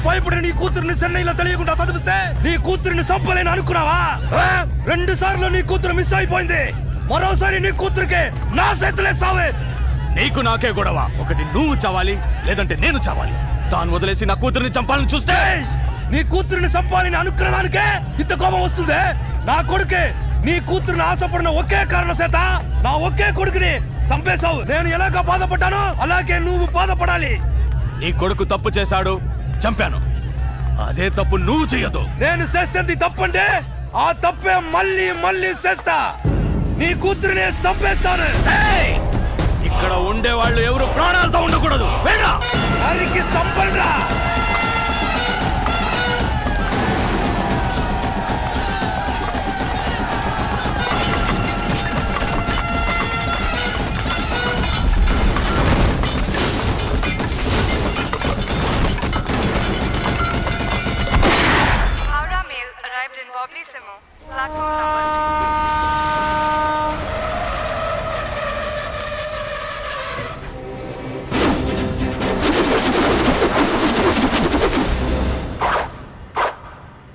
భయపడి నీ కూతురుని చెన్నైలో తెలియకుండా చదివిస్తే నీ కూతురుని చంపలేని అనుకున్నావా? 2 సార్లు నీ కూతురు మిస్ అయిపోయింది. మరోసారి నీ కూతురుకే నా చేతులే సావే. నీకు నాకే గొడవ. ఒకటి నువ్వు చావాలి, లేదంటే నేను చావాలి. తాను వదిలేసి నా కూతురుని చంపాలని చూస్తే నీ కూతురుని చంపాలని అనుకున్నదానికే ఇంత కోపం వస్తుంది. నా కొడుకే నీ కూతురుని ఆశపడిన ఒకే కారణం చేత నా ఒకే కొడుకుని చంపేశావు. నేను ఎలాగ బాధపడ్డానో అలాగే నువ్వు బాధపడాలి. నీ కొడుకు తప్పు చేశాడు, చంపాను. అదే తప్పు నువ్వు చెయ్యదు. నేను చేసేది తప్పంటే ఆ తప్పే మళ్ళీ చేస్తా. నీ కూతురునే చంపేస్తాను. ఇక్కడ ఉండే వాళ్ళు ఎవరు ప్రాణాలతో ఉండకూడదు. వెళ్ళరా నరికి సంపల్రా. Howrah mail arrived in Boblissimo, platform number 3.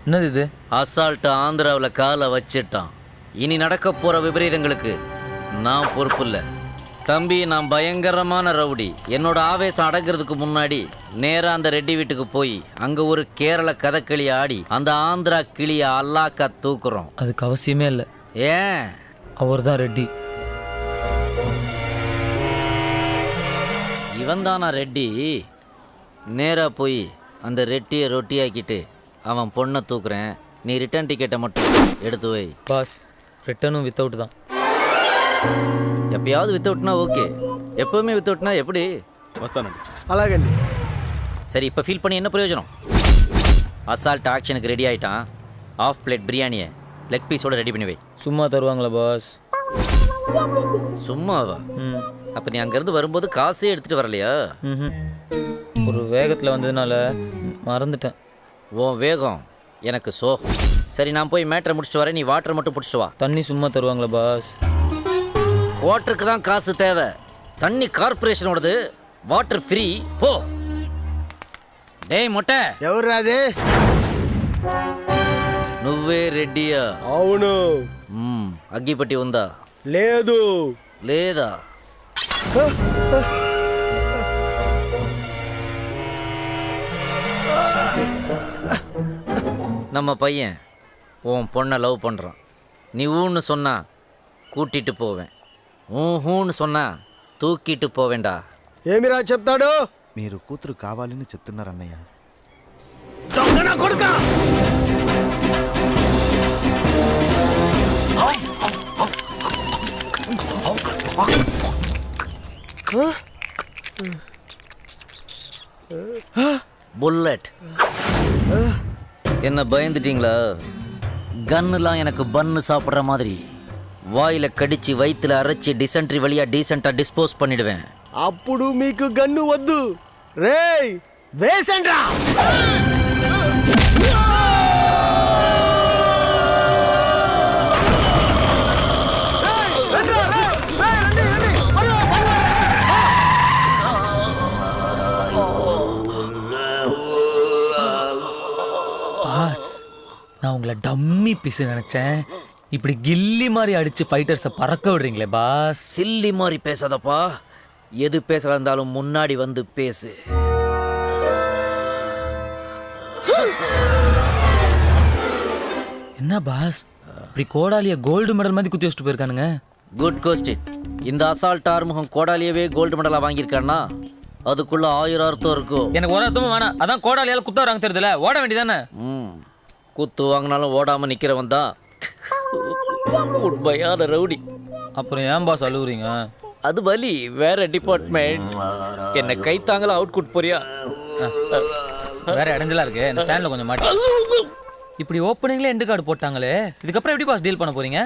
என்னது இது? அசால்ட்டு ஆந்திராவில் காலை வச்சிட்டான். இனி நடக்க போற விபரீதங்களுக்கு நான் பொறுப்பு இல்லை. தம்பி, நான் பயங்கரமான ரவுடி. என்னோட ஆவேசம் அடங்கிறதுக்கு முன்னாடி நேரா அந்த ரெட்டி வீட்டுக்கு போய் அங்க ஒரு கேரள கதகளி ஆடி அந்த ஆந்திரா கிளிய அல்லாக்கா தூக்குறோம். அதுக்கு அவசியமே இல்லை. ஏன்? அவர் தான் ரெட்டி. இவன் தானா ரெட்டி? நேரா போய் அந்த ரெட்டியை ரொட்டியாக்கிட்டு அவன் பொண்ணை தூக்குறேன். நீ ரிட்டர்ன் டிக்கெட்டை மட்டும் எடுத்து வை. பாஸ், ரிட்டர்னும் வித்தவுட் தான். எப்பயாவது வித்தவுட்னா ஓகே, எப்பவுமே வித்தவுட்னா எப்படி? వస్తానండి. అలాగండి. சரி, இப்போ ஃபீல் பண்ணி என்ன பிரயோஜனம்? அசால்ட் ஆக்ஷனுக்கு ரெடி ஆகிட்டான். ஆஃப் பிளேட் பிரியாணியை லெக் பீஸோட ரெடி பண்ணி வை. சும்மா தருவாங்களா பாஸ்? சும்மாவா? அப்போ நீ அங்கேருந்து வரும்போது காசே எடுத்துகிட்டு வரலையா? ஒரு வேகத்தில் வந்ததுனால மறந்துட்டேன். உன் வேகம் எனக்கு சோகம். சரி, நான் போய் மேட்டரை முடிச்சுட்டு வரேன். நீ வாட்டரை மட்டும் பிடிச்சிட்டு வா. தண்ணி சும்மா தருவாங்களா பாஸ்? வாட்டருக்கு தான் காசு தேவை. தண்ணி கார்பரேஷனோடது, வாட்டர் ஃப்ரீ. போ. டேய் மொட்டை, ఎవరు అది? నువ్వే రెడ్డియా? అవును. అగ్గిపట్టి ఉందా? లేదు. లేదా? நம்ம பையன் உன் பொண்ணை லவ் பண்ணுறான். நீ ஊன்னு சொன்னா கூட்டிட்டு போவேன், ஊன்னு சொன்னா తూకిట్టు పోవేండా. ఏమిరా చెప్తాడు? మీరు కూతురు కావాలని చెప్తున్నారు అన్నయ్య. కొడుకా புல்லட். என்ன பயந்துட்டீங்களா? கன்னுலாம் எனக்கு பன்னு சாப்பிட்ற மாதிரி వాయిల కడిచి వైతుల అరచి డిసెంట్రీ వలియా డీసెంటా డిస్పోజ్ பண்ணிடுவேன். అప్పుడు మీకు గన్ను వద్దు. రేయ్ వేసండ్రా. பாஸ், நான் உங்களை டம்மி பீஸ் நினைச்சேன். இப்படி கில்லி மாதிரி அடிச்சு ஃபைட்டர்ஸை பறக்க விடுறீங்களே பாஸ். சில்லி மாதிரி பேசாதப்பா. எது பேச இருந்தாலும் முன்னாடி வந்து பேசு. என்ன பாஸ், இப்படி கோடாலிய கோல்டு மெடல் மாதிரி குத்தி வச்சுட்டு போயிருக்கானுங்க? Good question. இந்த அசால்ட் ஆறுமுகம் கோடாலியவே கோல்டு மெடலாக வாங்கியிருக்கான்னா அதுக்குள்ள 1000 அர்த்தம் இருக்கும். எனக்கு ஒரு அர்த்தமும் வேணாம். அதான் கோடாலியால் குத்த வராங்க தெரியுதுல, ஓட வேண்டியதானே? குத்து வாங்கினாலும் ஓடாமல் நிற்கிறவன் தான் உண்மையான ரவுடி. அப்புறம் ஏன் பாஸ் அழுகுறீங்க? அது வலி, வேற டிபார்ட்மெண்ட். என்ன கைத்தாங்களா அவுட் குட் போறியா? வேற இடைஞ்சலா இருக்கு. இந்த ஸ்டாண்ட்ல கொஞ்சம் மாட்டி. இப்படி ஓப்பனிங்ல எண்டு கார்டு போட்டாங்களே, இதுக்கப்புறம் எப்படி பாஸ் டீல் பண்ண போறீங்க?